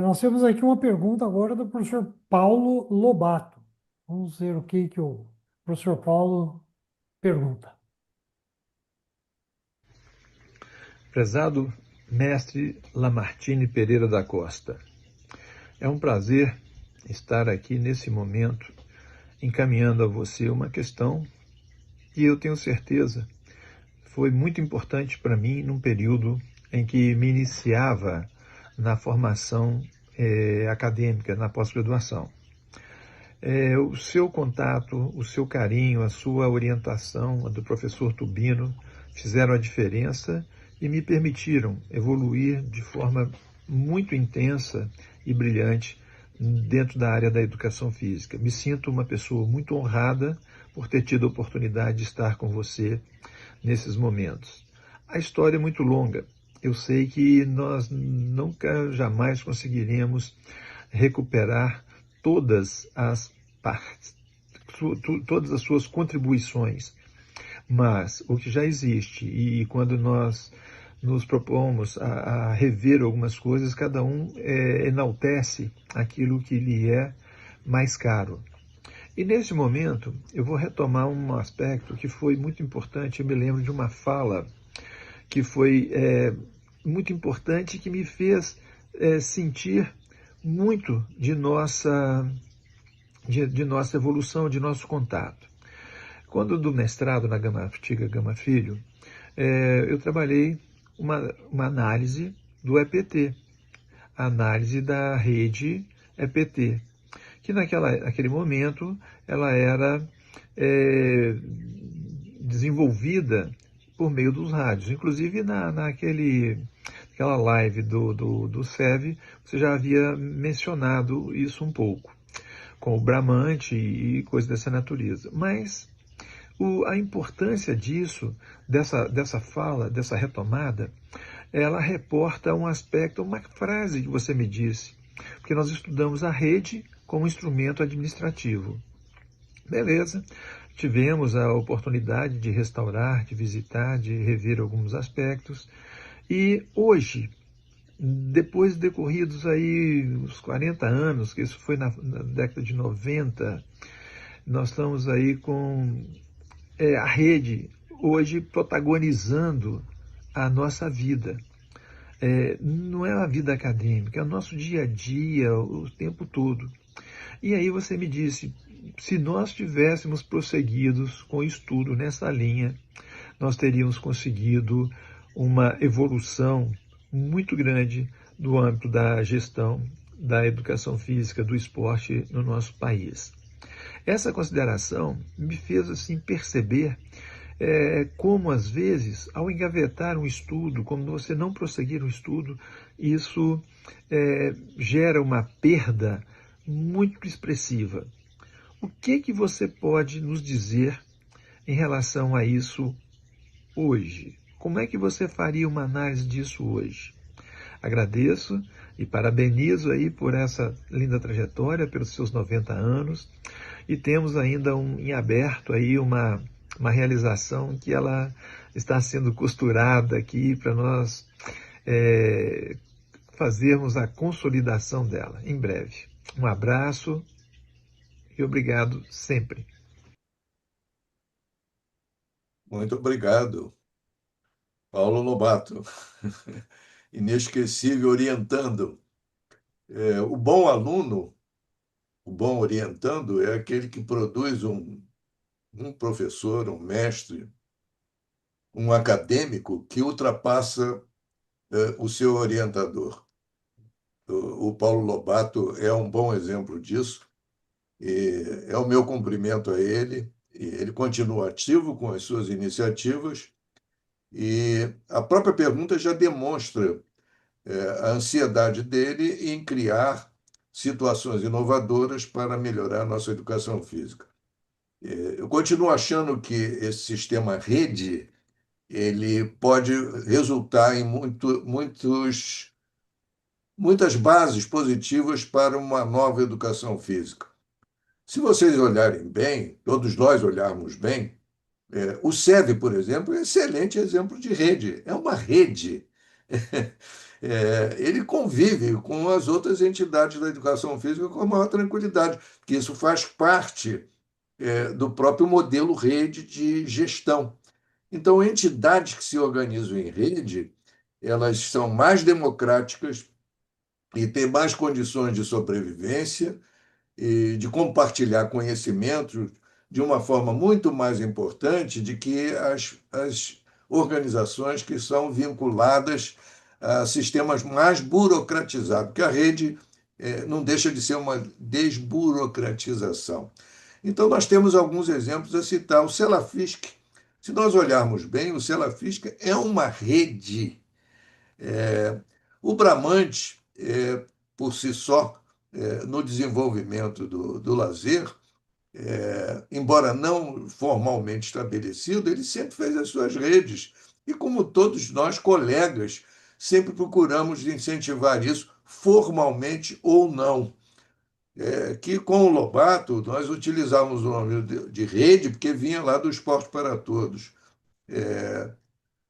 nós temos aqui uma pergunta agora do professor Paulo Lobato. Vamos ver o que o professor Paulo pergunta. Prezado mestre Lamartine Pereira da Costa, é um prazer estar aqui nesse momento encaminhando a você uma questão que eu tenho certeza foi muito importante para mim num período em que me iniciava na formação acadêmica, na pós-graduação. O seu contato, o seu carinho, a sua orientação, a do professor Tubino, fizeram a diferença e me permitiram evoluir de forma muito intensa e brilhante dentro da área da educação física. Me sinto uma pessoa muito honrada por ter tido a oportunidade de estar com você nesses momentos. A história é muito longa. Eu sei que nós nunca, jamais conseguiremos recuperar todas as partes, todas as suas contribuições. Mas o que já existe, e quando nós nos propomos a rever algumas coisas, cada um enaltece aquilo que lhe é mais caro. E nesse momento eu vou retomar um aspecto que foi muito importante. Eu me lembro de uma fala que foi muito importante, que me fez sentir muito de nossa evolução, de nosso contato. Quando do mestrado na antiga Gama Filho, eu trabalhei uma análise do EPT, a análise da rede EPT, que naquele momento ela era desenvolvida por meio dos rádios. Inclusive naquela live do SEV, você já havia mencionado isso um pouco, com o Bramante e coisas dessa natureza. Mas a importância disso, dessa fala, dessa retomada, ela reporta um aspecto, uma frase que você me disse, porque nós estudamos a rede como instrumento administrativo. Beleza, tivemos a oportunidade de restaurar, de visitar, de rever alguns aspectos, e hoje, depois de decorridos aí uns 40 anos, que isso foi na década de 90, nós estamos aí com a rede hoje protagonizando a nossa vida. Não é a vida acadêmica, é o nosso dia a dia, o tempo todo. E aí você me disse, se nós tivéssemos prosseguidos com o estudo nessa linha, nós teríamos conseguido uma evolução muito grande no âmbito da gestão da educação física, do esporte no nosso país. Essa consideração me fez assim perceber como, às vezes, ao engavetar um estudo, como você não prosseguir um estudo, isso gera uma perda muito expressiva. O que você pode nos dizer em relação a isso hoje? Como é que você faria uma análise disso hoje? Agradeço e parabenizo aí por essa linda trajetória, pelos seus 90 anos, e temos ainda em aberto aí uma realização que ela está sendo costurada aqui para nós fazermos a consolidação dela em breve. Um abraço e obrigado sempre. Muito obrigado, Paulo Lobato. Inesquecível orientando. O bom aluno, o bom orientando, é aquele que produz um professor, um mestre, um acadêmico que ultrapassa o seu orientador. O Paulo Lobato é um bom exemplo disso, e é o meu cumprimento a ele. E ele continua ativo com as suas iniciativas, e a própria pergunta já demonstra a ansiedade dele em criar situações inovadoras para melhorar a nossa educação física. Eu continuo achando que esse sistema rede ele pode resultar em muitas bases positivas para uma nova educação física. Se vocês olharem bem, todos nós olharmos bem, o SEV, por exemplo, é um excelente exemplo de rede. É uma rede. Ele convive com as outras entidades da educação física com a maior tranquilidade, porque isso faz parte do próprio modelo rede de gestão. Então, entidades que se organizam em rede, elas são mais democráticas e têm mais condições de sobrevivência e de compartilhar conhecimentos de uma forma muito mais importante de que as organizações que são vinculadas a sistemas mais burocratizados, porque a rede não deixa de ser uma desburocratização. Então, nós temos alguns exemplos a citar. O Selafisc, se nós olharmos bem, o Selafisc é uma rede. O Bramante, por si só, no desenvolvimento do lazer, embora não formalmente estabelecido, ele sempre fez as suas redes. E como todos nós, colegas, sempre procuramos incentivar isso, formalmente ou não. Que com o Lobato nós utilizávamos o nome de rede, porque vinha lá do Esporte para Todos.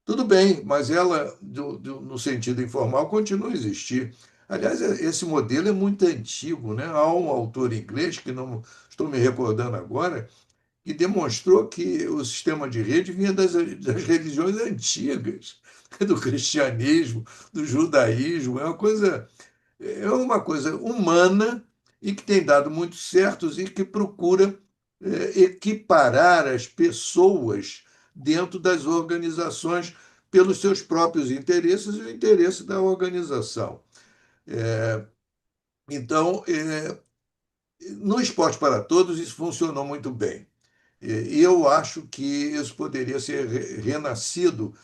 Tudo bem, mas ela, no sentido informal, continua a existir. Aliás, esse modelo é muito antigo, né? Há um autor inglês, que não estou me recordando agora, que demonstrou que o sistema de rede vinha das religiões antigas, do cristianismo, do judaísmo. É uma coisa humana e que tem dado muito certos e que procura equiparar as pessoas dentro das organizações pelos seus próprios interesses e o interesse da organização. Então, no Esporte para Todos, isso funcionou muito bem. E eu acho que isso poderia ser renascido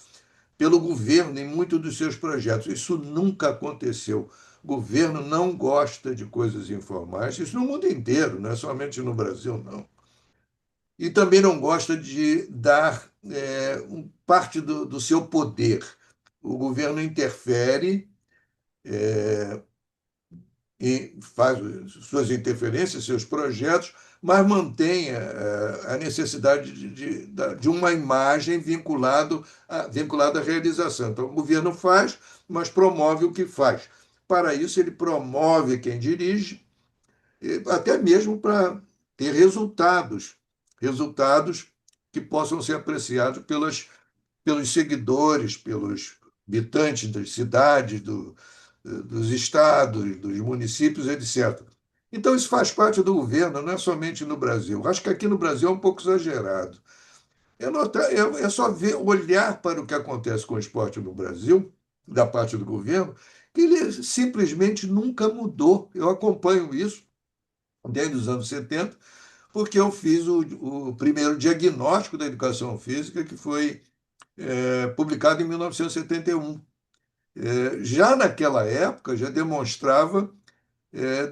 pelo governo em muitos dos seus projetos. Isso nunca aconteceu. O governo não gosta de coisas informais, isso no mundo inteiro, não é somente no Brasil, não. E também não gosta de dar parte do seu poder. O governo interfere e faz suas interferências, seus projetos, mas mantém a necessidade de uma imagem vinculada à realização. Então, o governo faz, mas promove o que faz. Para isso, ele promove quem dirige, até mesmo para ter resultados que possam ser apreciados pelos seguidores, pelos habitantes das cidades, dos estados, dos municípios, etc. Então, isso faz parte do governo, não é somente no Brasil. Acho que aqui no Brasil é um pouco exagerado. É só olhar para o que acontece com o esporte no Brasil, da parte do governo, que ele simplesmente nunca mudou. Eu acompanho isso desde os anos 70, porque eu fiz o primeiro diagnóstico da educação física, que foi publicado em 1971. Já naquela época, já demonstrava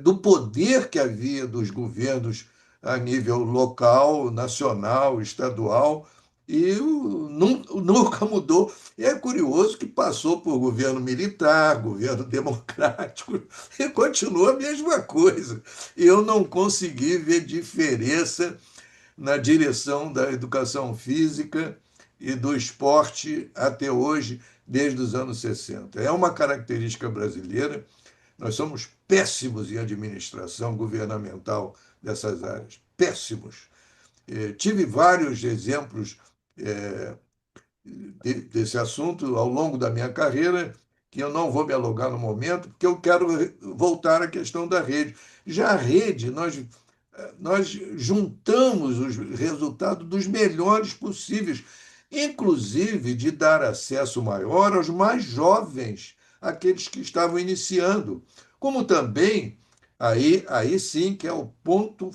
do poder que havia dos governos a nível local, nacional, estadual, e nunca mudou. E é curioso que passou por governo militar, governo democrático, e continua a mesma coisa. Eu não consegui ver diferença na direção da educação física e do esporte até hoje, desde os anos 60. É uma característica brasileira. Nós somos péssimos em administração governamental dessas áreas, péssimos. Tive vários exemplos desse assunto ao longo da minha carreira, que eu não vou me alongar no momento, porque eu quero voltar à questão da rede. Já a rede, nós juntamos os resultados dos melhores possíveis, inclusive de dar acesso maior aos mais jovens, aqueles que estavam iniciando, como também, aí sim que é o ponto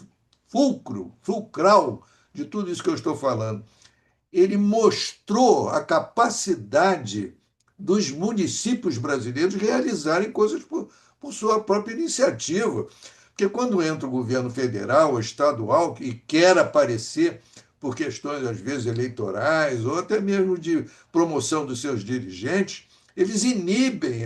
fulcral de tudo isso que eu estou falando. Ele mostrou a capacidade dos municípios brasileiros realizarem coisas por sua própria iniciativa. Porque quando entra o governo federal ou estadual e quer aparecer por questões, às vezes, eleitorais ou até mesmo de promoção dos seus dirigentes, eles inibem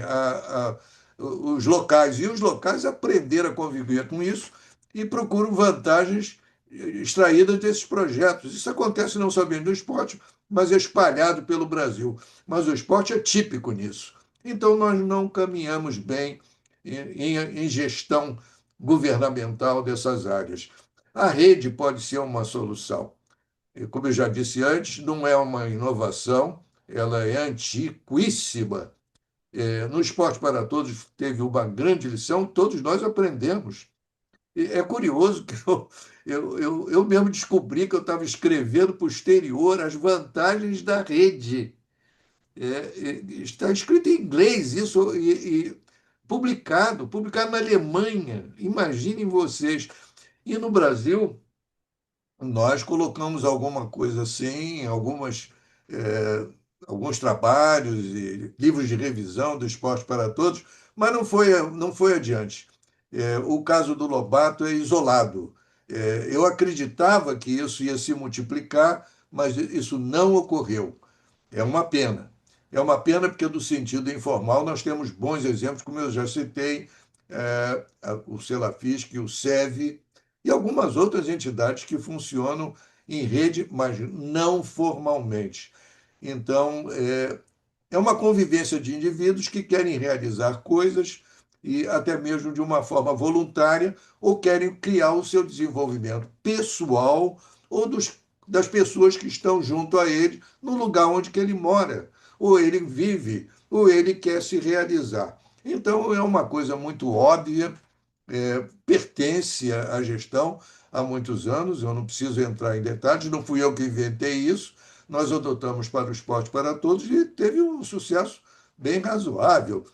os locais. E os locais aprenderam a conviver com isso e procuram vantagens extraídas desses projetos. Isso acontece não somente no esporte, mas é espalhado pelo Brasil. Mas o esporte é típico nisso. Então, nós não caminhamos bem em gestão governamental dessas áreas. A rede pode ser uma solução. Como eu já disse antes, não é uma inovação, ela é antiquíssima. No Esporte para Todos teve uma grande lição, todos nós aprendemos. É curioso que eu mesmo descobri que eu estava escrevendo posterior as vantagens da rede. Está escrito em inglês isso e publicado na Alemanha. Imaginem vocês. E no Brasil, nós colocamos alguma coisa assim, alguns trabalhos e livros de revisão do Esporte para Todos, mas não foi adiante. O caso do Lobato é isolado. Eu acreditava que isso ia se multiplicar, mas isso não ocorreu. É uma pena. É uma pena porque, do sentido informal, nós temos bons exemplos, como eu já citei, o Selafisc, o SEV e algumas outras entidades que funcionam em rede, mas não formalmente. Então, é uma convivência de indivíduos que querem realizar coisas e até mesmo de uma forma voluntária ou querem criar o seu desenvolvimento pessoal ou das pessoas que estão junto a ele no lugar onde que ele mora, ou ele vive, ou ele quer se realizar. Então, é uma coisa muito óbvia, pertence à gestão há muitos anos, eu não preciso entrar em detalhes, não fui eu que inventei isso, nós adotamos para o Esporte para Todos e teve um sucesso bem razoável,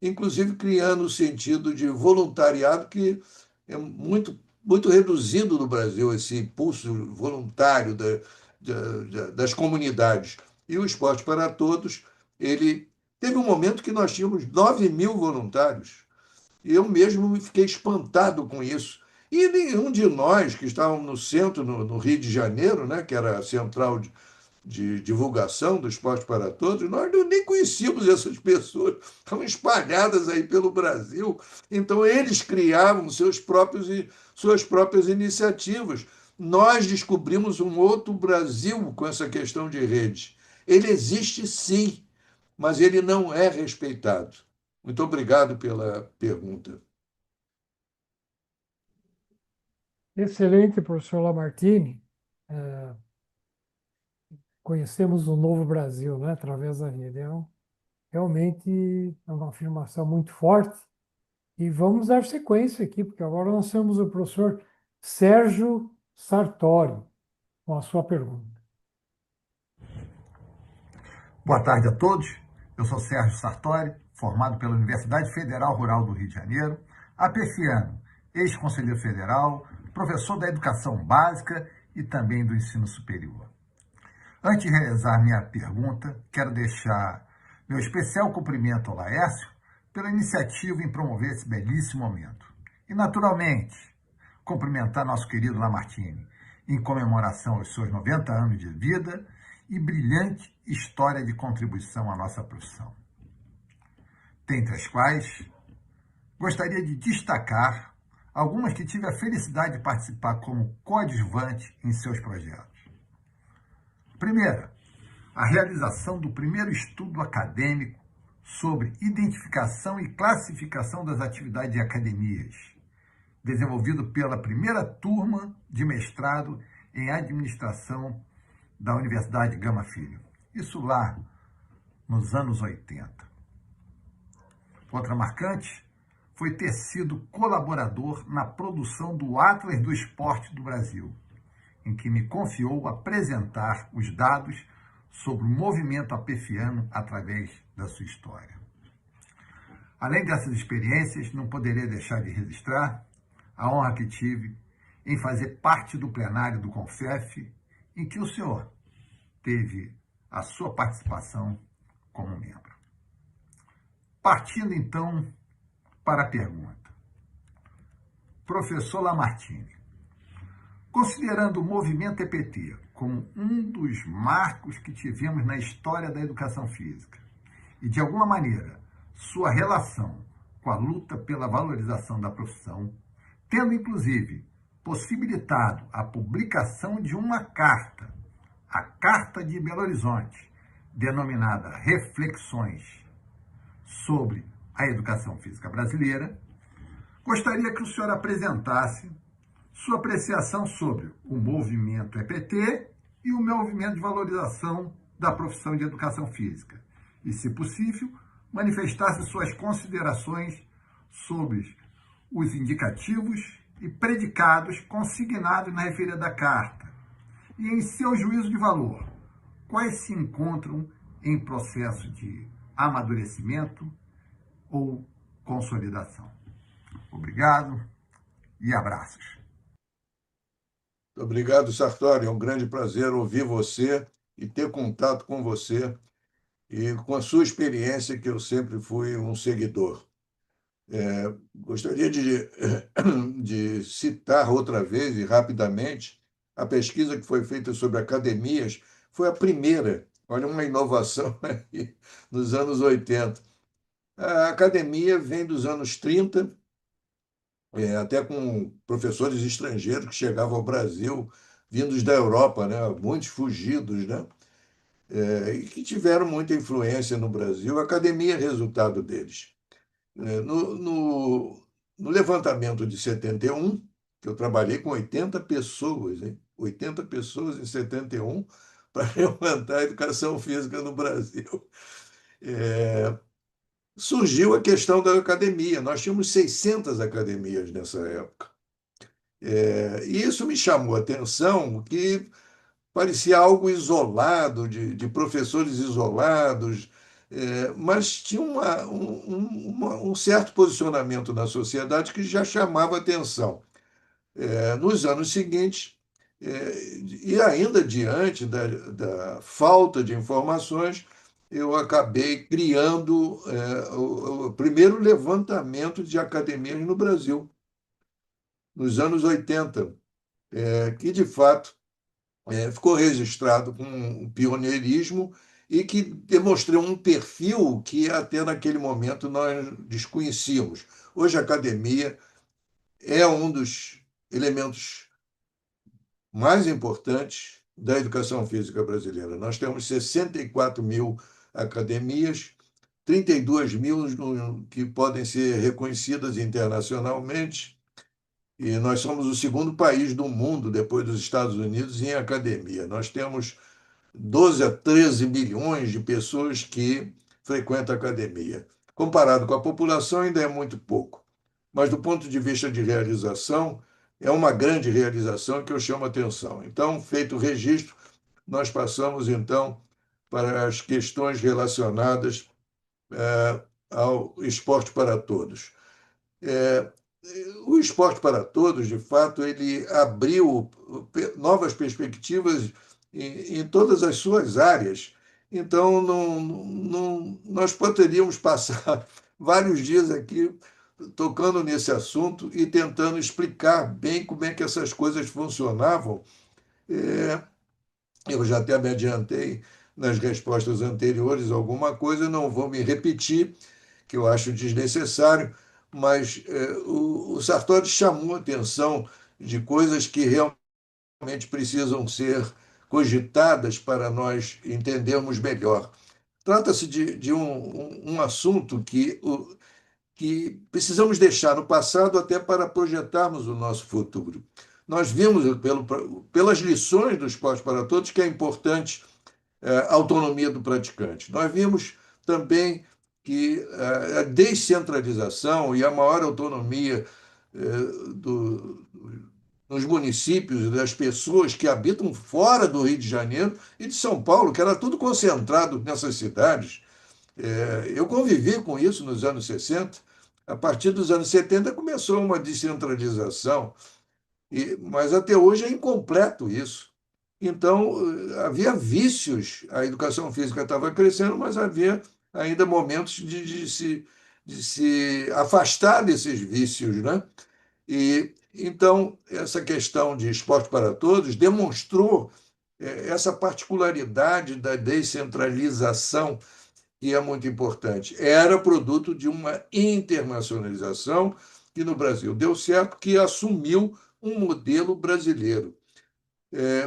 inclusive criando o sentido de voluntariado, que é muito reduzido no Brasil, esse impulso voluntário das comunidades. E o Esporte para Todos, ele teve um momento que nós tínhamos 9.000 voluntários. E eu mesmo fiquei espantado com isso. E nenhum de nós que estávamos no centro, no Rio de Janeiro, né, que era a central de divulgação do Esporte para Todos, nós nem conhecíamos essas pessoas, estavam espalhadas aí pelo Brasil. Então, eles criavam suas próprias iniciativas. Nós descobrimos um outro Brasil com essa questão de rede. Ele existe sim, mas ele não é respeitado. Muito obrigado pela pergunta. Excelente, professor Lamartine. Conhecemos o novo Brasil, né, através da rede. Realmente é uma afirmação muito forte. E vamos dar sequência aqui, porque agora nós temos o professor Sérgio Sartori com a sua pergunta. Boa tarde a todos. Eu sou Sérgio Sartori, formado pela Universidade Federal Rural do Rio de Janeiro, APFiano, ex-conselheiro federal, professor da educação básica e também do ensino superior. Antes de realizar minha pergunta, quero deixar meu especial cumprimento ao Laércio pela iniciativa em promover esse belíssimo momento. E, naturalmente, cumprimentar nosso querido Lamartine em comemoração aos seus 90 anos de vida e brilhante história de contribuição à nossa profissão. Dentre as quais, gostaria de destacar algumas que tive a felicidade de participar como coadjuvante em seus projetos. Primeira, a realização do primeiro estudo acadêmico sobre identificação e classificação das atividades de academias, desenvolvido pela primeira turma de mestrado em administração da Universidade Gama Filho. Isso lá nos anos 80. Outra marcante foi ter sido colaborador na produção do Atlas do Esporte do Brasil, em que me confiou apresentar os dados sobre o movimento apefiano através da sua história. Além dessas experiências, não poderia deixar de registrar a honra que tive em fazer parte do plenário do CONFEF, em que o senhor teve a sua participação como membro. Partindo, então, para a pergunta. Professor Lamartine, considerando o movimento EPT como um dos marcos que tivemos na história da educação física e, de alguma maneira, sua relação com a luta pela valorização da profissão, tendo, inclusive, possibilitado a publicação de uma carta, a Carta de Belo Horizonte, denominada Reflexões sobre a Educação Física Brasileira, gostaria que o senhor apresentasse sua apreciação sobre o movimento EPT e o movimento de valorização da profissão de educação física e, se possível, manifestasse suas considerações sobre os indicativos e predicados consignados na referida carta e, em seu juízo de valor, quais se encontram em processo de amadurecimento ou consolidação. Obrigado e abraços. Obrigado, Sartori. É um grande prazer ouvir você e ter contato com você e com a sua experiência, que eu sempre fui um seguidor. Gostaria de citar outra vez e rapidamente a pesquisa que foi feita sobre academias. Foi a primeira, olha, uma inovação aí, nos anos 80. A academia vem dos anos 30, até com professores estrangeiros que chegavam ao Brasil, vindos da Europa, né? Muitos fugidos, né? E que tiveram muita influência no Brasil. A academia é resultado deles. No levantamento de 71, que eu trabalhei com 80 pessoas, hein? 80 pessoas em 71, para levantar a educação física no Brasil. Surgiu a questão da academia. Nós tínhamos 600 academias nessa época. E isso me chamou a atenção, que parecia algo isolado, de professores isolados, mas tinha um certo posicionamento na sociedade que já chamava atenção. Nos anos seguintes, e ainda diante da falta de informações, eu acabei criando o primeiro levantamento de academias no Brasil, nos anos 80, que, de fato, ficou registrado com um pioneirismo e que demonstrou um perfil que até naquele momento nós desconhecíamos. Hoje a academia é um dos elementos mais importantes da educação física brasileira. Nós temos 64 mil academias, 32 mil que podem ser reconhecidas internacionalmente, e nós somos o segundo país do mundo, depois dos Estados Unidos, em academia. Nós temos 12 a 13 milhões de pessoas que frequentam a academia. Comparado com a população, ainda é muito pouco. Mas, do ponto de vista de realização, é uma grande realização que eu chamo a atenção. Então, feito o registro, nós passamos, então, para as questões relacionadas ao esporte para todos. O esporte para todos, de fato, ele abriu novas perspectivas em todas as suas áreas. Então, nós poderíamos passar vários dias aqui tocando nesse assunto e tentando explicar bem como é que essas coisas funcionavam. Eu já até me adiantei nas respostas anteriores alguma coisa, não vou me repetir, que eu acho desnecessário, mas o Sartori chamou a atenção de coisas que realmente precisam ser cogitadas para nós entendermos melhor. Trata-se de um assunto que precisamos deixar no passado até para projetarmos o nosso futuro. Nós vimos, pelas lições do Esporte para Todos, que é importante a autonomia do praticante. Nós vimos também que a descentralização e a maior autonomia nos municípios, das pessoas que habitam fora do Rio de Janeiro e de São Paulo, que era tudo concentrado nessas cidades. Eu convivi com isso nos anos 60. A partir dos anos 70 começou uma descentralização, mas até hoje é incompleto isso. Então, havia vícios, a educação física estava crescendo, mas havia ainda momentos de se afastar desses vícios, né? E então, essa questão de esporte para todos demonstrou essa particularidade da descentralização, que é muito importante. Era produto de uma internacionalização que no Brasil deu certo, que assumiu um modelo brasileiro.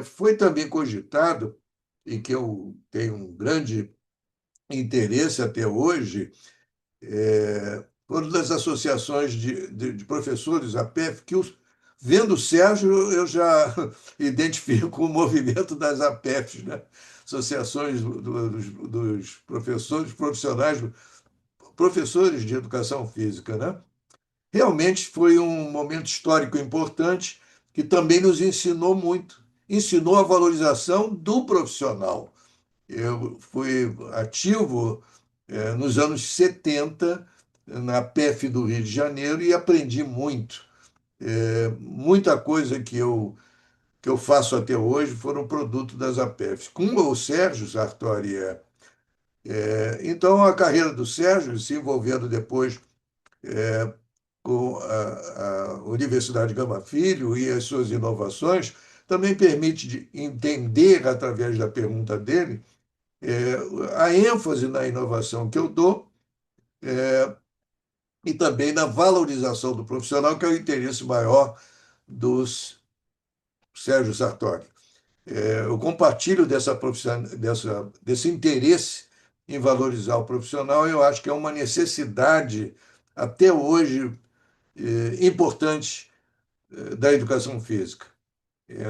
Foi também cogitado, e que eu tenho um grande interesse até hoje, foram das associações de professores, a PEF, que vendo o Sérgio, eu já identifico o movimento das APEFs, né? Associações dos professores profissionais, professores de educação física, né? Realmente foi um momento histórico importante que também nos ensinou muito. Ensinou a valorização do profissional. Eu fui ativo nos anos 70 na PEF do Rio de Janeiro e aprendi muito. Muita coisa que eu faço até hoje foram produto das APEFs. Com o Sérgio Sartori. Então, a carreira do Sérgio, se envolvendo depois com a Universidade Gama Filho e as suas inovações, também permite entender, através da pergunta dele, a ênfase na inovação que eu dou e também na valorização do profissional, que é o interesse maior dos Sérgio Sartori. Eu compartilho desse interesse em valorizar o profissional, e eu acho que é uma necessidade, até hoje, importante da educação física.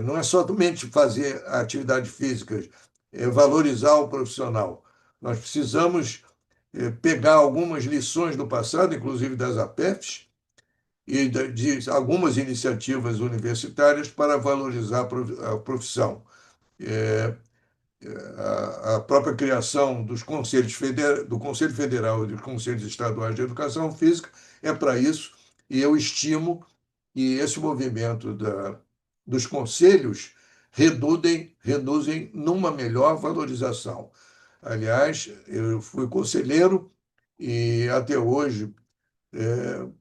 Não é somente fazer a atividade física, é valorizar o profissional. Nós precisamos pegar algumas lições do passado, inclusive das APEFs, e de algumas iniciativas universitárias para valorizar a profissão. A própria criação dos do Conselho Federal e dos Conselhos Estaduais de Educação Física é para isso, e eu estimo que esse movimento dos conselhos reduzem numa melhor valorização. Aliás, eu fui conselheiro e até hoje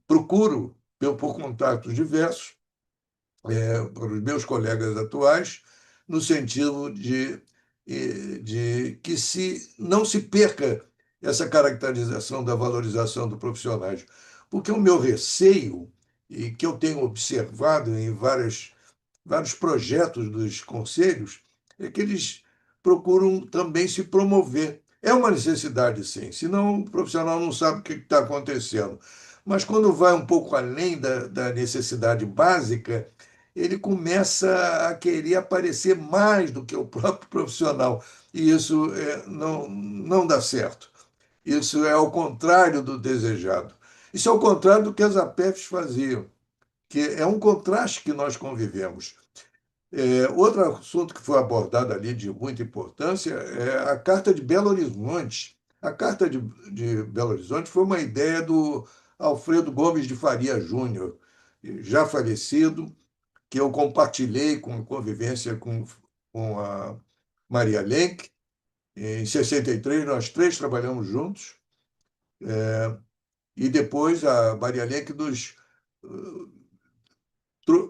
procuro, por contatos diversos, para os meus colegas atuais, no sentido de que não se perca essa caracterização da valorização do profissional. Porque o meu receio, e que eu tenho observado em vários projetos dos conselhos, é que eles procuram também se promover. É uma necessidade, sim, senão o profissional não sabe o que está acontecendo. Mas quando vai um pouco além da necessidade básica, ele começa a querer aparecer mais do que o próprio profissional. E isso não dá certo. Isso é ao contrário do desejado. Isso é ao contrário do que as APEFs faziam, que é um contraste que nós convivemos. Outro assunto que foi abordado ali de muita importância é a Carta de Belo Horizonte. A Carta de Belo Horizonte foi uma ideia do Alfredo Gomes de Faria Júnior, já falecido, que eu compartilhei com convivência com a Maria Lenk. Em 63, nós três trabalhamos juntos, e depois a Maria Lenk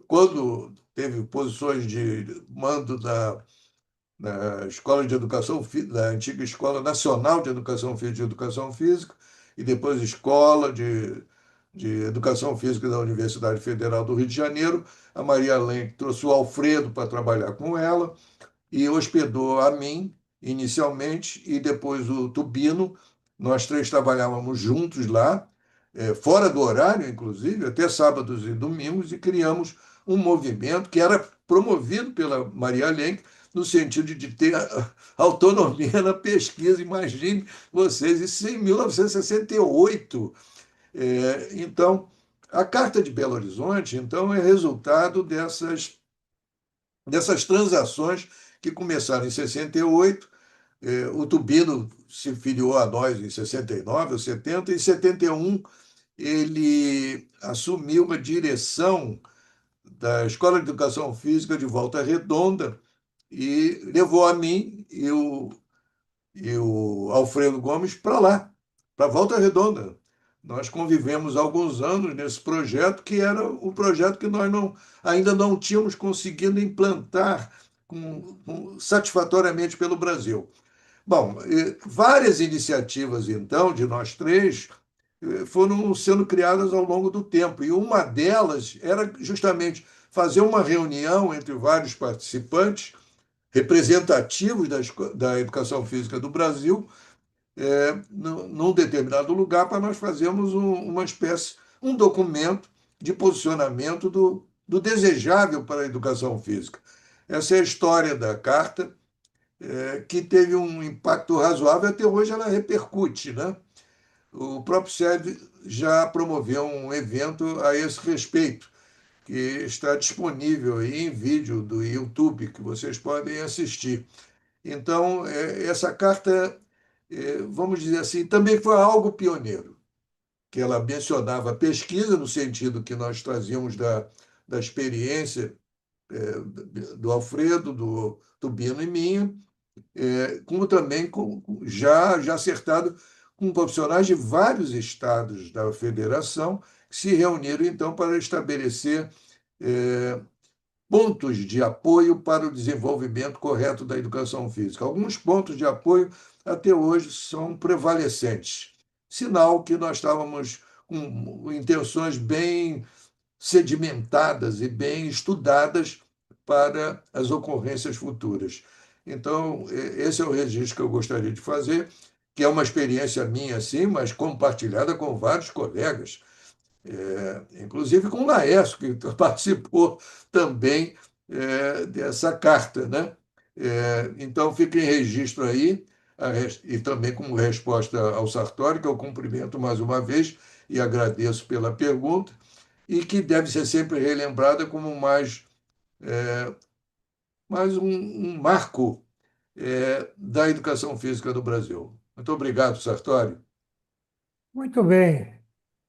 quando teve posições de mando na Escola de Educação Física, da antiga Escola Nacional de Educação Física e Educação Física, e depois Escola de Educação Física da Universidade Federal do Rio de Janeiro. A Maria Lenk trouxe o Alfredo para trabalhar com ela, e hospedou a mim inicialmente e depois o Tubino. Nós três trabalhávamos juntos lá, fora do horário, inclusive, até sábados e domingos, e criamos um movimento que era promovido pela Maria Lenk, no sentido de ter autonomia na pesquisa. Imagine vocês, isso em 1968. Então, a Carta de Belo Horizonte, então, é resultado dessas transações que começaram em 68. O Tubino se filiou a nós em 69 ou 70, e em 71 ele assumiu uma direção da Escola de Educação Física de Volta Redonda e levou a mim e o Alfredo Gomes para lá, para Volta Redonda. Nós convivemos alguns anos nesse projeto, que era um projeto que nós ainda não tínhamos conseguido implantar satisfatoriamente pelo Brasil. Bom, várias iniciativas, então, de nós três, foram sendo criadas ao longo do tempo, e uma delas era justamente fazer uma reunião entre vários participantes representativos da educação física do Brasil, num determinado lugar, para nós fazermos uma espécie, um documento de posicionamento do desejável para a educação física. Essa é a história da carta, que teve um impacto razoável. Até hoje ela repercute, né? O próprio SEB já promoveu um evento a esse respeito, que está disponível aí em vídeo do YouTube, que vocês podem assistir. Então, essa carta, vamos dizer assim, também foi algo pioneiro, que ela mencionava a pesquisa, no sentido que nós trazíamos da experiência do Alfredo, do Tubino e minha, como também já acertado com profissionais de vários estados da federação, que se reuniram, então, para estabelecer pontos de apoio para o desenvolvimento correto da educação física. Alguns pontos de apoio até hoje são prevalecentes, sinal que nós estávamos com intenções bem sedimentadas e bem estudadas para as ocorrências futuras. Então, esse é o registro que eu gostaria de fazer, que é uma experiência minha, sim, mas compartilhada com vários colegas, inclusive com o Laércio, que participou também dessa carta, né? Então, fica em registro aí, e também como resposta ao Sartori, que eu cumprimento mais uma vez e agradeço pela pergunta, e que deve ser sempre relembrada como mais um marco da educação física do Brasil. Muito obrigado, Sartori. Muito bem.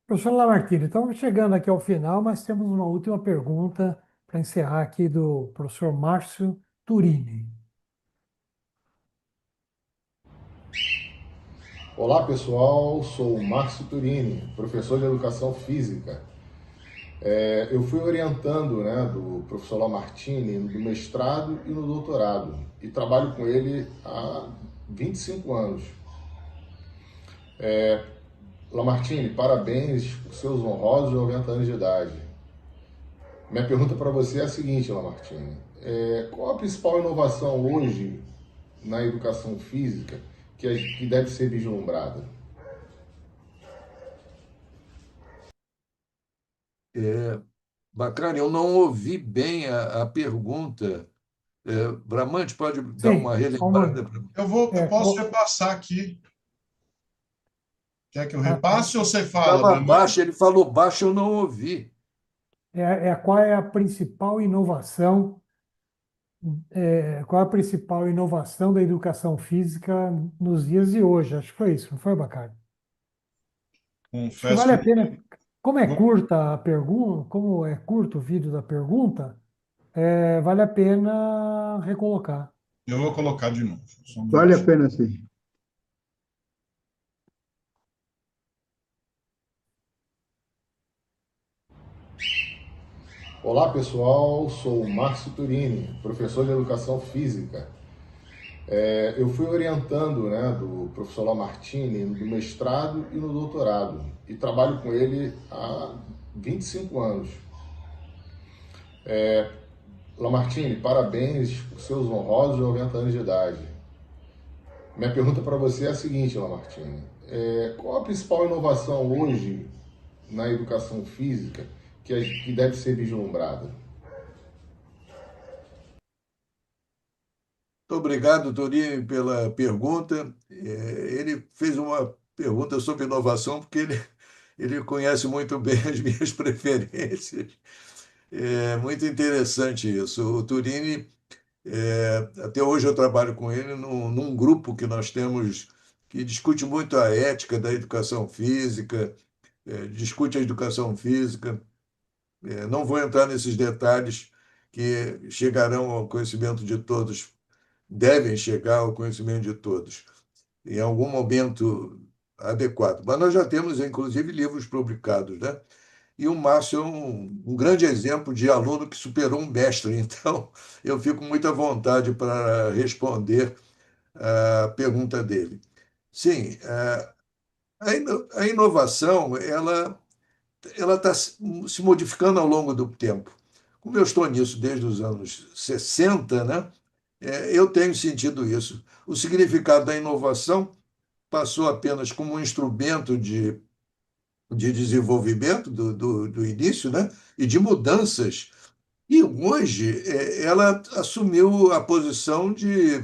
Professor Lamartine, estamos chegando aqui ao final, mas temos uma última pergunta para encerrar aqui do professor Márcio Turini. Olá pessoal, sou o Márcio Turini, professor de Educação Física. Eu fui orientando, do professor Lamartine no mestrado e no doutorado, e trabalho com ele há 25 anos. Lamartine, parabéns por seus honrosos 90 anos de idade. Minha pergunta para você é a seguinte, Lamartine. Qual a principal inovação hoje na educação física que deve ser vislumbrada? Bacana, eu não ouvi bem a pergunta. Bramante, pode dar Sim, uma relembrada? Eu posso repassar aqui. Quer que eu repasse ou você fala, Estava Bramante? baixo, ele falou baixo, eu não ouvi. Qual é a principal inovação? Qual é a principal inovação da educação física nos dias de hoje? Acho que foi isso, não foi, Bacari? Acho que vale a pena. Como é curta a pergunta, como é curto o vídeo da pergunta, vale a pena recolocar. Eu vou colocar de novo. Vale a pena, sim. Olá pessoal, sou o Márcio Turini, professor de Educação Física. Eu fui orientando do professor Lamartine no mestrado e no doutorado, e trabalho com ele há 25 anos. Lamartine, parabéns por seus honrosos 90 anos de idade. Minha pergunta para você é a seguinte, Lamartine. Qual a principal inovação hoje na educação física que deve ser vislumbrada? Muito obrigado, Torini, pela pergunta. Ele fez uma pergunta sobre inovação, porque ele conhece muito bem as minhas preferências. É muito interessante isso. O Turini, até hoje eu trabalho com ele num grupo que nós temos que discute muito a ética da educação física, discute a educação física. Não vou entrar nesses detalhes que chegarão ao conhecimento de todos, devem chegar ao conhecimento de todos, em algum momento adequado. Mas nós já temos, inclusive, livros publicados, né? E o Márcio é um grande exemplo de aluno que superou um mestre. Então, eu fico muito à vontade para responder a pergunta dele. Sim, a inovação ela está se modificando ao longo do tempo. Como eu estou nisso desde os anos 60, né? Eu tenho sentido isso. O significado da inovação passou apenas como um instrumento de desenvolvimento do início, né? E de mudanças. E hoje ela assumiu a posição de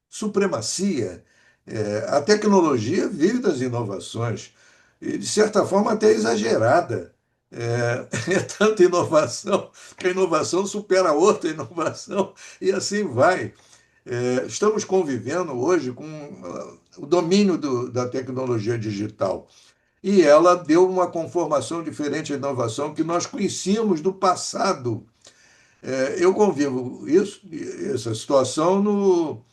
supremacia. A tecnologia vive das inovações, e, de certa forma, até exagerada. É tanta inovação que a inovação supera outra inovação e assim vai. Estamos convivendo hoje com o domínio da tecnologia digital. E ela deu uma conformação diferente à inovação que nós conhecíamos do passado. Eu convivo essa situação no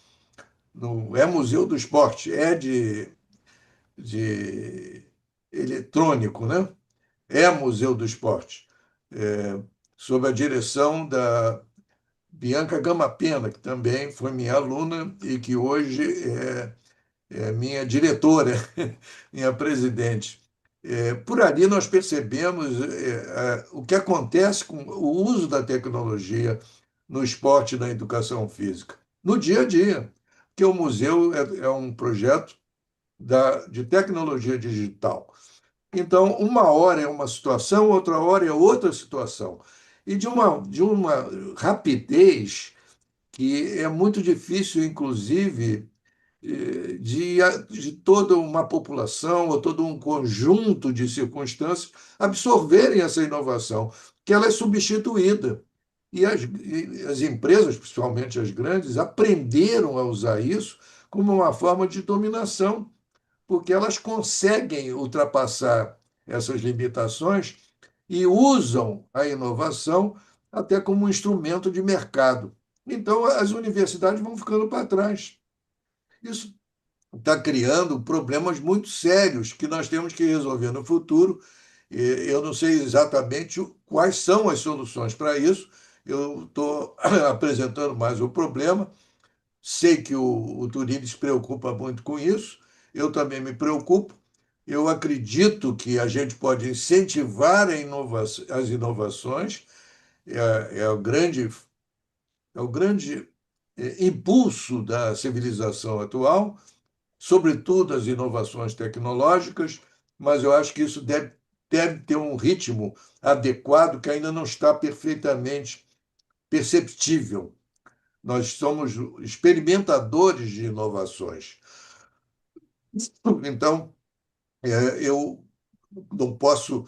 Museu do Esporte, de eletrônico, né? Museu do Esporte, sob a direção da Bianca Gamapena, que também foi minha aluna e que hoje é minha diretora, minha presidente. Por ali nós percebemos o que acontece com o uso da tecnologia no esporte e na educação física, no dia a dia, porque o museu é um projeto de tecnologia digital. Então, uma hora é uma situação, outra hora é outra situação. E de uma rapidez que é muito difícil, inclusive, de toda uma população ou todo um conjunto de circunstâncias absorverem essa inovação, que ela é substituída. E as empresas, principalmente as grandes, aprenderam a usar isso como uma forma de dominação, porque elas conseguem ultrapassar essas limitações e usam a inovação até como um instrumento de mercado. Então, as universidades vão ficando para trás. Isso está criando problemas muito sérios que nós temos que resolver no futuro. Eu não sei exatamente quais são as soluções para isso. Eu estou apresentando mais o problema. Sei que o Turini se preocupa muito com isso. Eu também me preocupo. Eu acredito que a gente pode incentivar as inovações. É o grande impulso da civilização atual, sobretudo as inovações tecnológicas, mas eu acho que isso deve ter um ritmo adequado que ainda não está perfeitamente perceptível. Nós somos experimentadores de inovações. Então, eu não posso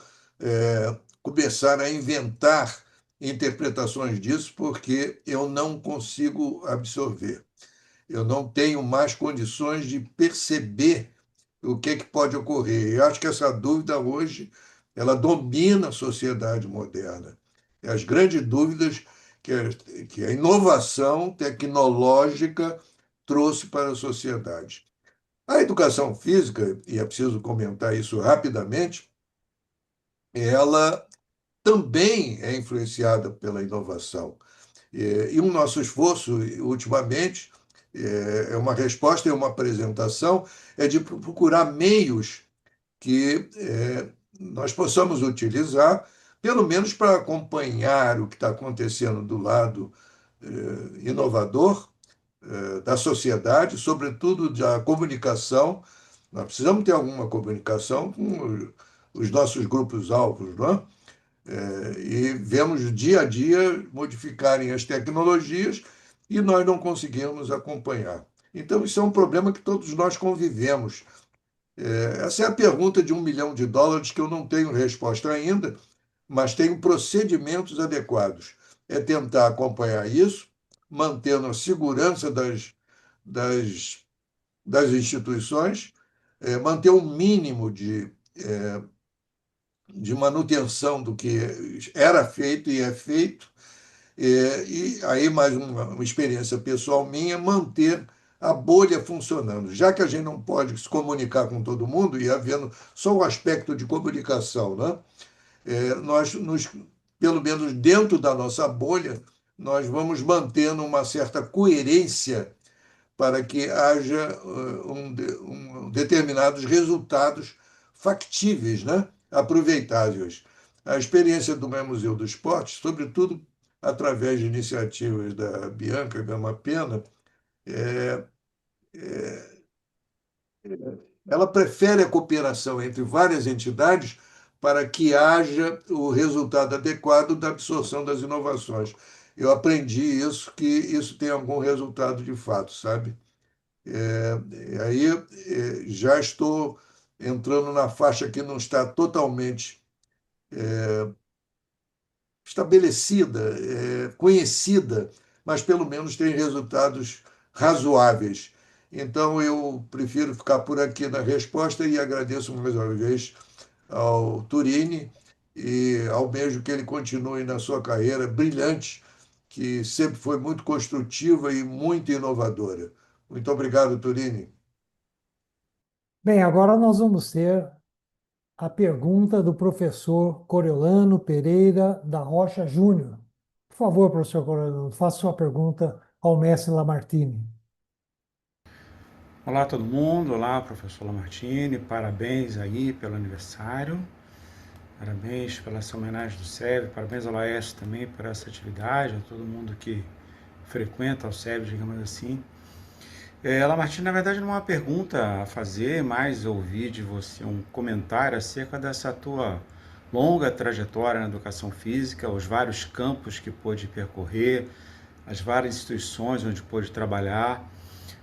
começar a inventar interpretações disso, porque eu não consigo absorver. Eu não tenho mais condições de perceber o que pode ocorrer. Eu acho que essa dúvida hoje ela domina a sociedade moderna. E as grandes dúvidas que a inovação tecnológica trouxe para a sociedade. A educação física, e é preciso comentar isso rapidamente, ela também é influenciada pela inovação. E o nosso esforço, ultimamente, é uma resposta e uma apresentação, é de procurar meios que nós possamos utilizar, pelo menos para acompanhar o que está acontecendo do lado inovador da sociedade, sobretudo da comunicação. Nós precisamos ter alguma comunicação com os nossos grupos-alvos, não é? E vemos dia a dia modificarem as tecnologias e nós não conseguimos acompanhar. Então, isso é um problema que todos nós convivemos. Essa é a pergunta de US$ 1 milhão que eu não tenho resposta ainda, mas tenho procedimentos adequados. É tentar acompanhar isso, mantendo a segurança das, das instituições, manter um mínimo de manutenção do que era feito e é feito, e aí mais uma experiência pessoal minha, manter a bolha funcionando. Já que a gente não pode se comunicar com todo mundo, e havendo só o aspecto de comunicação, né? Pelo menos dentro da nossa bolha, nós vamos mantendo uma certa coerência para que haja determinados resultados factíveis, né? Aproveitáveis. A experiência do meu Museu do Esporte, sobretudo através de iniciativas da Bianca Gama Pena, ela prefere a cooperação entre várias entidades para que haja o resultado adequado da absorção das inovações. Eu aprendi isso, que isso tem algum resultado de fato, sabe? Aí já estou entrando na faixa que não está totalmente estabelecida, conhecida, mas pelo menos tem resultados razoáveis. Então, eu prefiro ficar por aqui na resposta e agradeço mais uma vez ao Turini e almejo que ele continue na sua carreira brilhante, que sempre foi muito construtiva e muito inovadora. Muito obrigado, Turini. Bem, agora nós vamos ter a pergunta do professor Coriolano Pereira da Rocha Júnior. Por favor, professor Coriolano, faça sua pergunta ao mestre Lamartine. Olá todo mundo, olá professor Lamartine, parabéns aí pelo aniversário, parabéns pela essa homenagem do SEB, parabéns ao Laércio também por essa atividade, a todo mundo que frequenta o SEB, digamos assim. Lamartine, na verdade não é uma pergunta a fazer, mas ouvir de você um comentário acerca dessa tua longa trajetória na educação física, os vários campos que pôde percorrer, as várias instituições onde pôde trabalhar.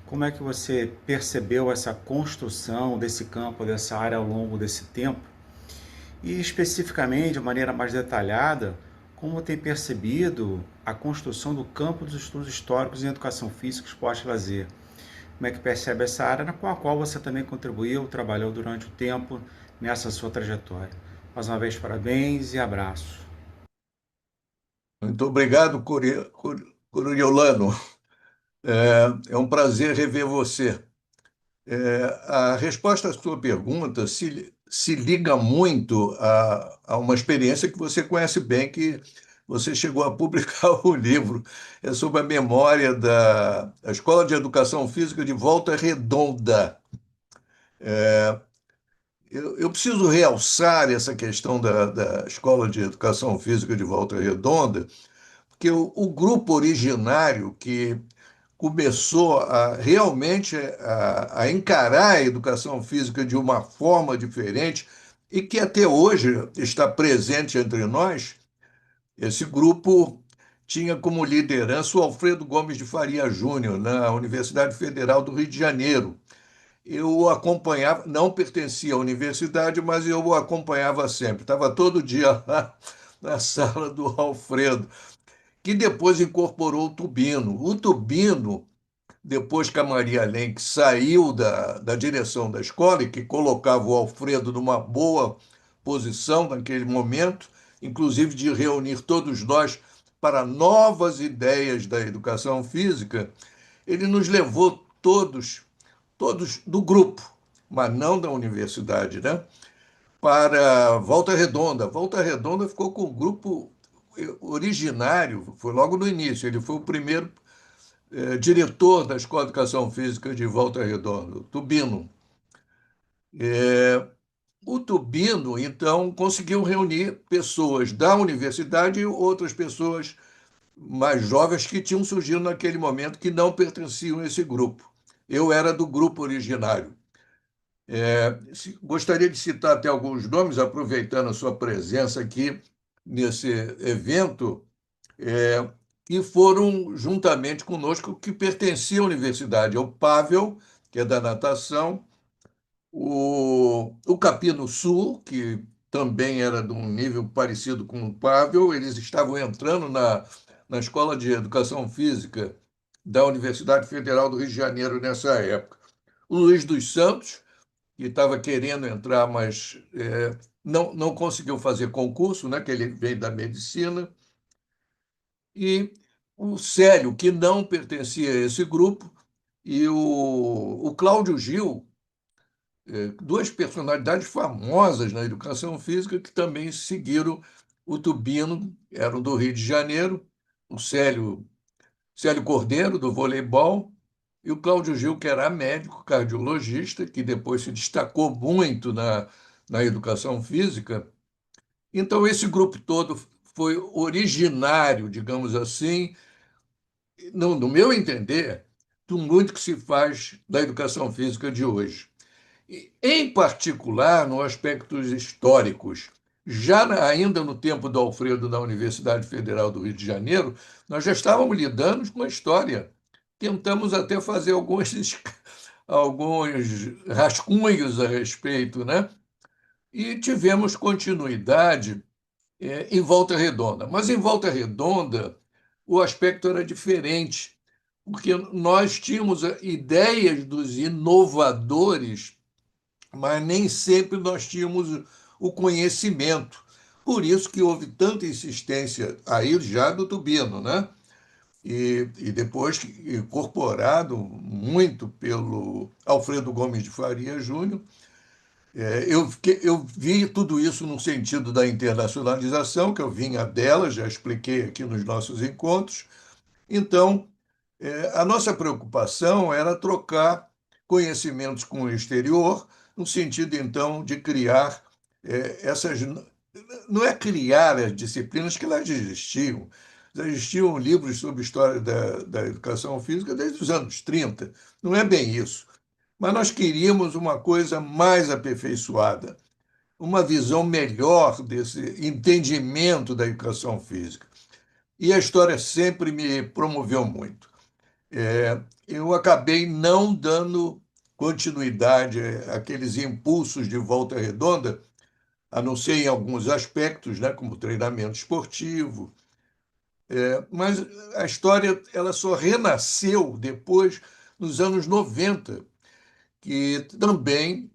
Como é que você percebeu essa construção desse campo, dessa área ao longo desse tempo? E especificamente, de maneira mais detalhada, como tem percebido a construção do campo dos estudos históricos em educação física, esporte e lazer? Como é que percebe essa área com a qual você também contribuiu, trabalhou durante o tempo nessa sua trajetória? Mais uma vez, parabéns e abraço. Muito obrigado, Coriolano. É um prazer rever você. A resposta à sua pergunta se liga muito a uma experiência que você conhece bem, que você chegou a publicar o livro. É sobre a memória da Escola de Educação Física de Volta Redonda. Eu preciso realçar essa questão da Escola de Educação Física de Volta Redonda, porque o grupo originário que começou realmente a encarar a educação física de uma forma diferente e que até hoje está presente entre nós. Esse grupo tinha como liderança o Alfredo Gomes de Faria Júnior, na Universidade Federal do Rio de Janeiro. Eu o acompanhava, não pertencia à universidade, mas eu o acompanhava sempre. Estava todo dia lá na sala do Alfredo, que depois incorporou o Tubino. O Tubino, depois que a Maria Lenk saiu da direção da escola e que colocava o Alfredo numa boa posição naquele momento, inclusive de reunir todos nós para novas ideias da educação física, ele nos levou todos do grupo, mas não da universidade, né? Para Volta Redonda. Volta Redonda ficou com o grupo originário, foi logo no início, ele foi o primeiro diretor da Escola de Educação Física de Volta Redonda, Tubino. O Tubino, então, conseguiu reunir pessoas da universidade e outras pessoas mais jovens que tinham surgido naquele momento que não pertenciam a esse grupo. Eu era do grupo originário. Gostaria de citar até alguns nomes, aproveitando a sua presença aqui nesse evento, que foram juntamente conosco, que pertenciam à universidade. É o Pavel, que é da natação, o Capino Sul, que também era de um nível parecido com o Pavel, eles estavam entrando na Escola de Educação Física da Universidade Federal do Rio de Janeiro nessa época. O Luiz dos Santos, que estava querendo entrar, mas não conseguiu fazer concurso, né, que ele veio da medicina, e o Célio, que não pertencia a esse grupo, e o Cláudio Gil, duas personalidades famosas na educação física que também seguiram o Tubino, eram do Rio de Janeiro, o Célio Cordeiro, do voleibol, e o Cláudio Gil, que era médico cardiologista, que depois se destacou muito na educação física. Então, esse grupo todo foi originário, digamos assim, no meu entender, do muito que se faz da educação física de hoje. Em particular, nos aspectos históricos. Ainda no tempo do Alfredo, da Universidade Federal do Rio de Janeiro, nós já estávamos lidando com a história. Tentamos até fazer alguns rascunhos a respeito, né? E tivemos continuidade em Volta Redonda. Mas em Volta Redonda, o aspecto era diferente, porque nós tínhamos ideias dos inovadores, mas nem sempre nós tínhamos o conhecimento. Por isso que houve tanta insistência aí já do Tubino, né? E depois incorporado muito pelo Alfredo Gomes de Faria Júnior. Eu vi tudo isso no sentido da internacionalização, que eu vinha dela, já expliquei aqui nos nossos encontros. Então, a nossa preocupação era trocar conhecimentos com o exterior, no sentido, então, de criar essas. Não é criar as disciplinas, que elas existiam. Já existiam livros sobre história da educação física desde os anos 30. Não é bem isso. Mas nós queríamos uma coisa mais aperfeiçoada, uma visão melhor desse entendimento da educação física. E a história sempre me promoveu muito. Eu acabei não dando continuidade àqueles impulsos de Volta Redonda, a não ser em alguns aspectos, né, como treinamento esportivo. Mas a história ela só renasceu depois, nos anos 90, que também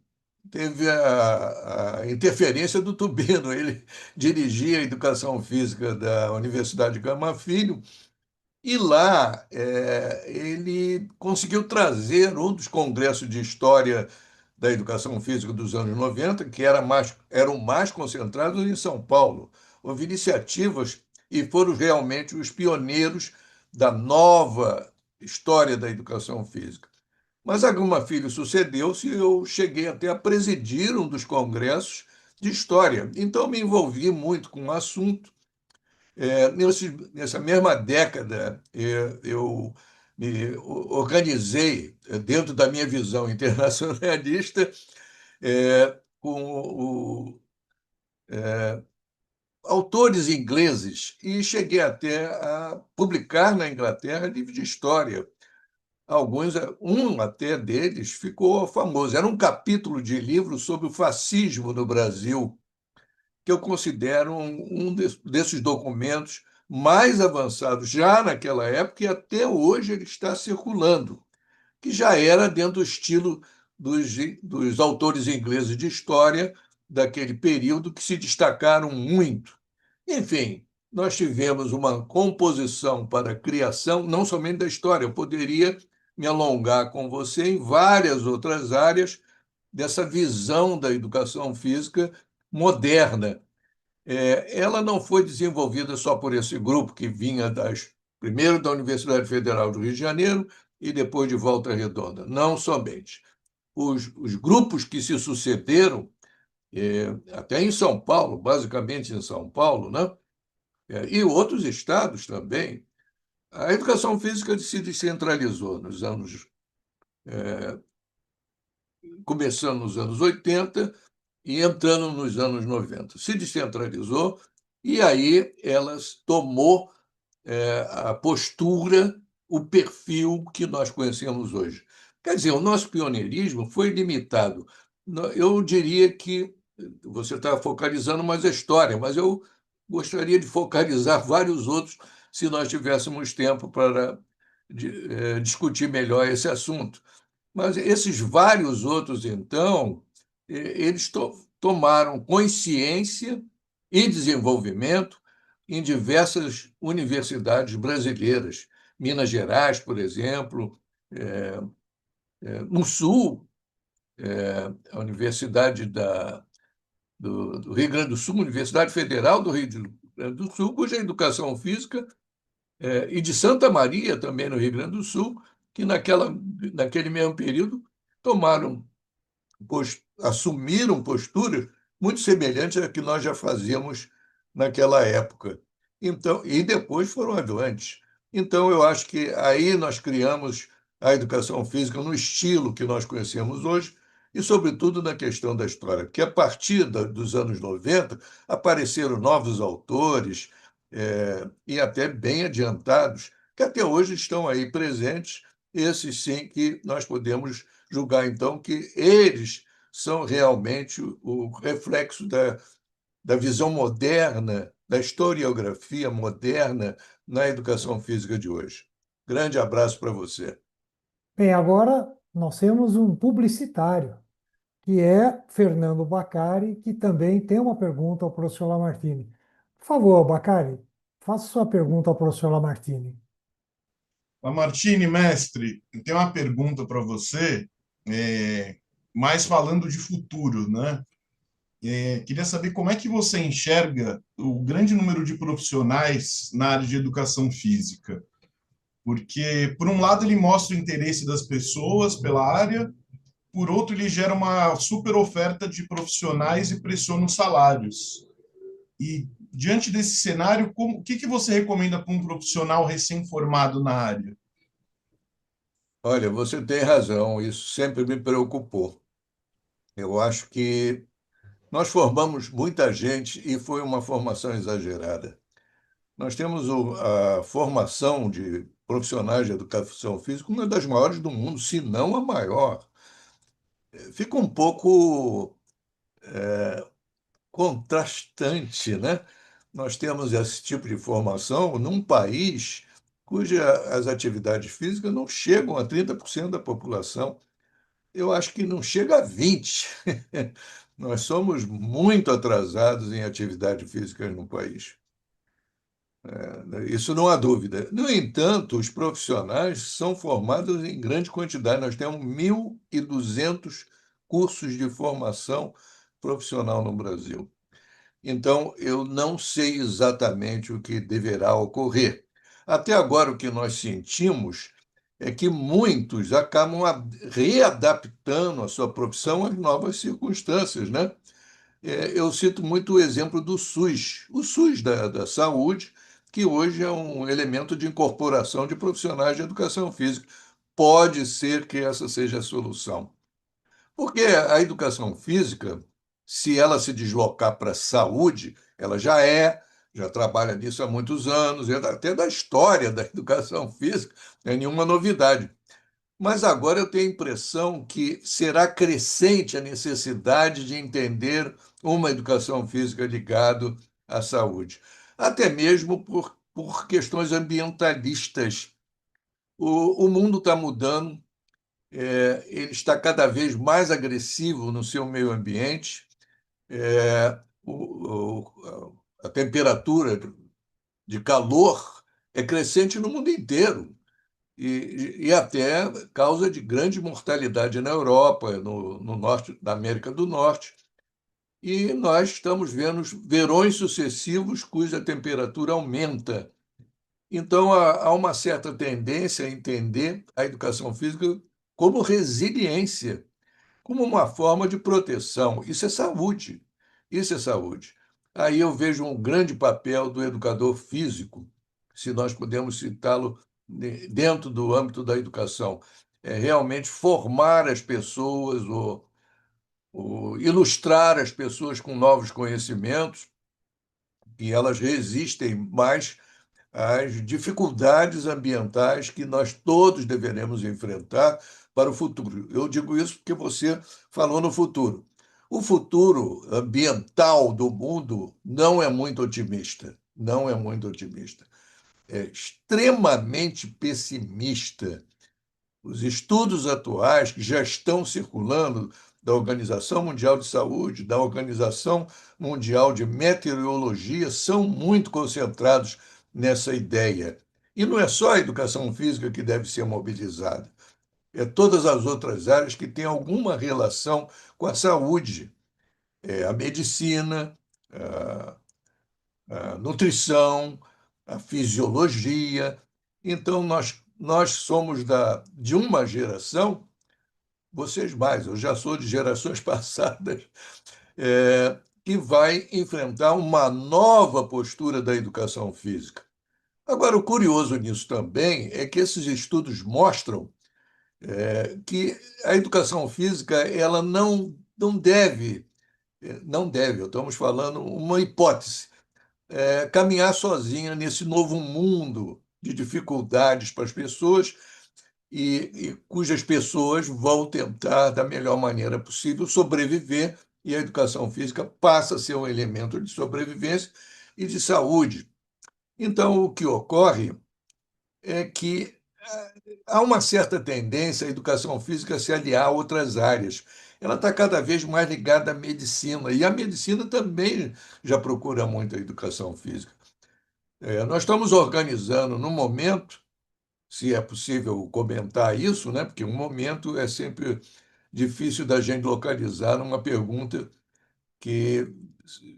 teve a interferência do Tubino. Ele dirigia a educação física da Universidade de Gama Filho, e lá ele conseguiu trazer um dos congressos de história da educação física dos anos 90, que eram mais concentrados em São Paulo. Houve iniciativas e foram realmente os pioneiros da nova história da educação física. Mas a Gama Filho sucedeu-se e eu cheguei até a presidir um dos congressos de história. Então, me envolvi muito com o assunto. Nessa mesma década, eu me organizei, dentro da minha visão internacionalista, com autores ingleses, e cheguei até a publicar na Inglaterra livros de história. Um até deles ficou famoso. Era um capítulo de livro sobre o fascismo no Brasil, que eu considero desses documentos mais avançados já naquela época, e até hoje ele está circulando, que já era dentro do estilo dos autores ingleses de história daquele período, que se destacaram muito. Enfim, nós tivemos uma composição para a criação, não somente da história, eu poderia me alongar com você em várias outras áreas dessa visão da educação física moderna. Ela não foi desenvolvida só por esse grupo que vinha primeiro da Universidade Federal do Rio de Janeiro e depois de Volta Redonda. Não somente. Os grupos que se sucederam, até em São Paulo, basicamente em São Paulo, né? E outros estados também, A educação física se descentralizou começando nos anos 80 e entrando nos anos 90. Se descentralizou e aí ela tomou a postura, o perfil que nós conhecemos hoje. Quer dizer, o nosso pioneirismo foi limitado. Eu diria que você está focalizando mais a história, mas eu gostaria de focalizar vários outros se nós tivéssemos tempo para discutir melhor esse assunto. Mas esses vários outros, então, eles tomaram consciência e desenvolvimento em diversas universidades brasileiras. Minas Gerais, por exemplo, no Sul, a Universidade do Rio Grande do Sul, Universidade Federal do Rio Grande do Sul, cuja educação física, e de Santa Maria, também no Rio Grande do Sul, que naquele mesmo período tomaram assumiram posturas muito semelhantes à que nós já fazíamos naquela época. Então, e depois foram adiante. Então, eu acho que aí nós criamos a educação física no estilo que nós conhecemos hoje e, sobretudo, na questão da história, porque a partir dos anos 90 apareceram novos autores, e até bem adiantados, que até hoje estão aí presentes, esses sim que nós podemos julgar, então, que eles são realmente o reflexo da visão moderna, da historiografia moderna na educação física de hoje. Grande abraço para você. Bem, agora nós temos um publicitário, que é Fernando Bacari, que também tem uma pergunta ao professor Lamartine. Por favor, Bacari, faça sua pergunta ao professor Lamartine. Lamartine, mestre, eu tenho uma pergunta para você, mais falando de futuro, né? Queria saber como é que você enxerga o grande número de profissionais na área de educação física. Porque, por um lado, ele mostra o interesse das pessoas pela área, por outro, ele gera uma super oferta de profissionais e pressiona os salários. E, diante desse cenário, o que você recomenda para um profissional recém-formado na área? Olha, você tem razão, isso sempre me preocupou. Eu acho que nós formamos muita gente e foi uma formação exagerada. Nós temos a formação de profissionais de educação física, uma das maiores do mundo, se não a maior. Fica um pouco contrastante, né? Nós temos esse tipo de formação num país cujas atividades físicas não chegam a 30% da população. Eu acho que não chega a 20%. Nós somos muito atrasados em atividade física no país. Isso não há dúvida. No entanto, os profissionais são formados em grande quantidade. Nós temos 1.200 cursos de formação profissional no Brasil. Então, eu não sei exatamente o que deverá ocorrer. Até agora, o que nós sentimos é que muitos acabam readaptando a sua profissão às novas circunstâncias, né? Eu cito muito o exemplo do SUS, o SUS da saúde, que hoje é um elemento de incorporação de profissionais de educação física. Pode ser que essa seja a solução. Porque a educação física, se ela se deslocar para a saúde, ela já trabalha nisso há muitos anos, até da história da educação física, não é nenhuma novidade. Mas agora eu tenho a impressão que será crescente a necessidade de entender uma educação física ligada à saúde, até mesmo por questões ambientalistas. O mundo está mudando, ele está cada vez mais agressivo no seu meio ambiente, a temperatura de calor é crescente no mundo inteiro e até causa de grande mortalidade na Europa, no norte da América do Norte. E nós estamos vendo verões sucessivos cuja temperatura aumenta. Então, há uma certa tendência a entender a educação física como resiliência, como uma forma de proteção. Isso é saúde. Isso é saúde. Aí eu vejo um grande papel do educador físico se nós podemos citá-lo dentro do âmbito da educação. É realmente formar as pessoas, ou ilustrar as pessoas com novos conhecimentos, e elas resistem mais às dificuldades ambientais que nós todos deveremos enfrentar para o futuro. Eu digo isso porque você falou no futuro. O futuro ambiental do mundo não é muito otimista, não é muito otimista. É extremamente pessimista. Os estudos atuais que já estão circulando da Organização Mundial de Saúde, da Organização Mundial de Meteorologia, são muito concentrados nessa ideia. E não é só a educação física que deve ser mobilizada, é todas as outras áreas que têm alguma relação com a saúde, a medicina, a, a nutrição, a fisiologia. Então, nós somos de uma geração, vocês mais, eu já sou de gerações passadas, que vai enfrentar uma nova postura da educação física. Agora, o curioso nisso também é que esses estudos mostram que a educação física ela não deve, estamos falando uma hipótese, caminhar sozinha nesse novo mundo de dificuldades para as pessoas e cujas pessoas vão tentar, da melhor maneira possível, sobreviver, e a educação física passa a ser um elemento de sobrevivência e de saúde. Então, o que ocorre é que há uma certa tendência à educação física se aliar a outras áreas. Ela está cada vez mais ligada à medicina, e a medicina também já procura muito a educação física. Nós estamos organizando, no momento, se é possível comentar isso, né? Porque um momento é sempre difícil da gente localizar numa pergunta que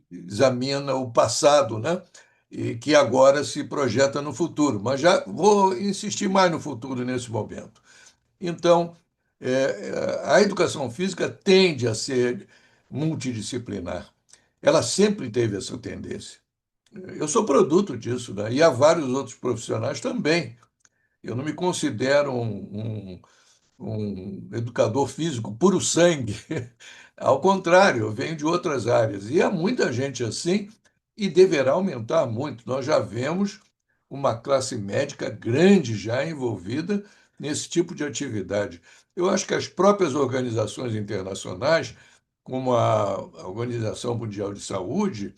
examina o passado, né? E que agora se projeta no futuro. Mas já vou insistir mais no futuro nesse momento. Então, a educação física tende a ser multidisciplinar. Ela sempre teve essa tendência. Eu sou produto disso, né? E há vários outros profissionais também. Eu não me considero um educador físico puro sangue. Ao contrário, eu venho de outras áreas. E há muita gente assim e deverá aumentar muito. Nós já vemos uma classe médica grande já envolvida nesse tipo de atividade. Eu acho que as próprias organizações internacionais, como a Organização Mundial de Saúde,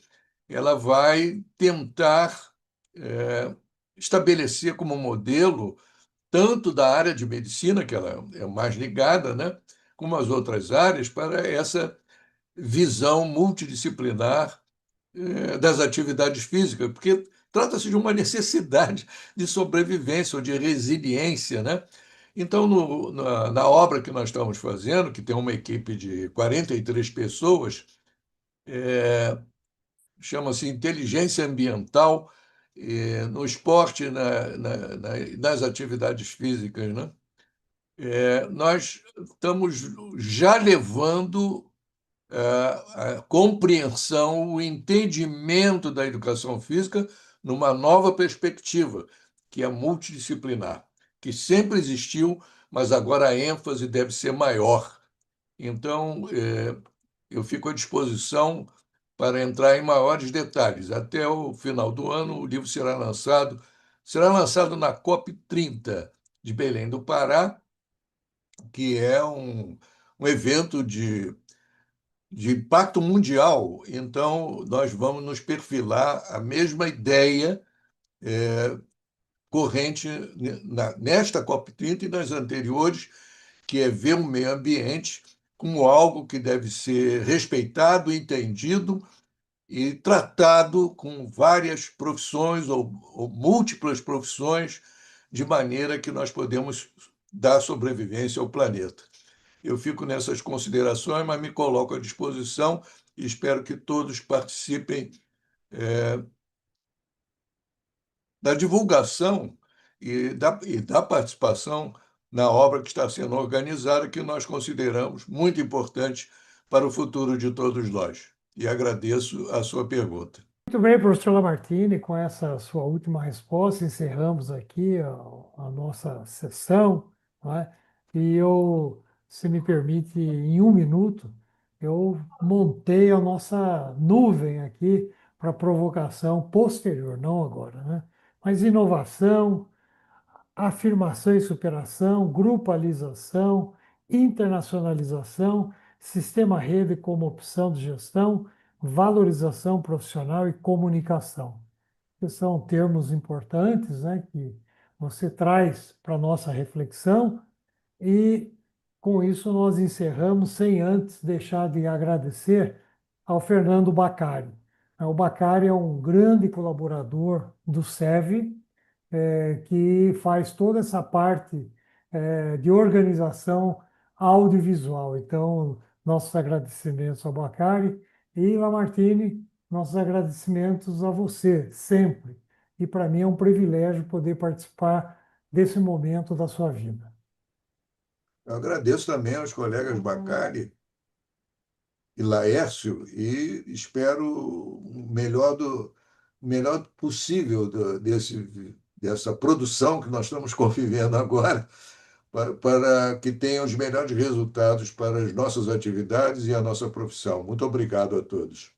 ela vai tentar estabelecer como modelo tanto da área de medicina, que ela é mais ligada, né, como as outras áreas, para essa visão multidisciplinar das atividades físicas, porque trata-se de uma necessidade de sobrevivência ou de resiliência, né? Então, na obra que nós estamos fazendo, que tem uma equipe de 43 pessoas, chama-se Inteligência Ambiental no esporte, nas atividades físicas, né? Nós estamos já levando a compreensão, o entendimento da educação física numa nova perspectiva, que é multidisciplinar, que sempre existiu, mas agora a ênfase deve ser maior. Então, eu fico à disposição para entrar em maiores detalhes. Até o final do ano, o livro será lançado na COP30 de Belém do Pará, que é um evento de impacto mundial. Então, nós vamos nos perfilar a mesma ideia corrente nesta COP30 e nas anteriores, que é ver o meio ambiente como algo que deve ser respeitado, entendido e tratado com várias profissões ou múltiplas profissões, de maneira que nós podemos dar sobrevivência ao planeta. Eu fico nessas considerações, mas me coloco à disposição e espero que todos participem da divulgação e da participação na obra que está sendo organizada, que nós consideramos muito importante para o futuro de todos nós. E agradeço a sua pergunta. Muito bem, professor Lamartine, com essa sua última resposta, encerramos aqui a nossa sessão, não é? E eu, se me permite, em um minuto, eu montei a nossa nuvem aqui para provocação posterior, não agora, né? Mas inovação, afirmação e superação, grupalização, internacionalização, sistema rede como opção de gestão, valorização profissional e comunicação. Que são termos importantes, né, que você traz para a nossa reflexão e com isso nós encerramos sem antes deixar de agradecer ao Fernando Bacari. O Bacari é um grande colaborador do SEV, que faz toda essa parte de organização audiovisual. Então, nossos agradecimentos ao Bacari e Lamartine, nossos agradecimentos a você, sempre. E para mim é um privilégio poder participar desse momento da sua vida. Eu agradeço também aos colegas Bacari e Laércio e espero o melhor possível dessa produção que nós estamos convivendo agora, para que tenha os melhores resultados para as nossas atividades e a nossa profissão. Muito obrigado a todos.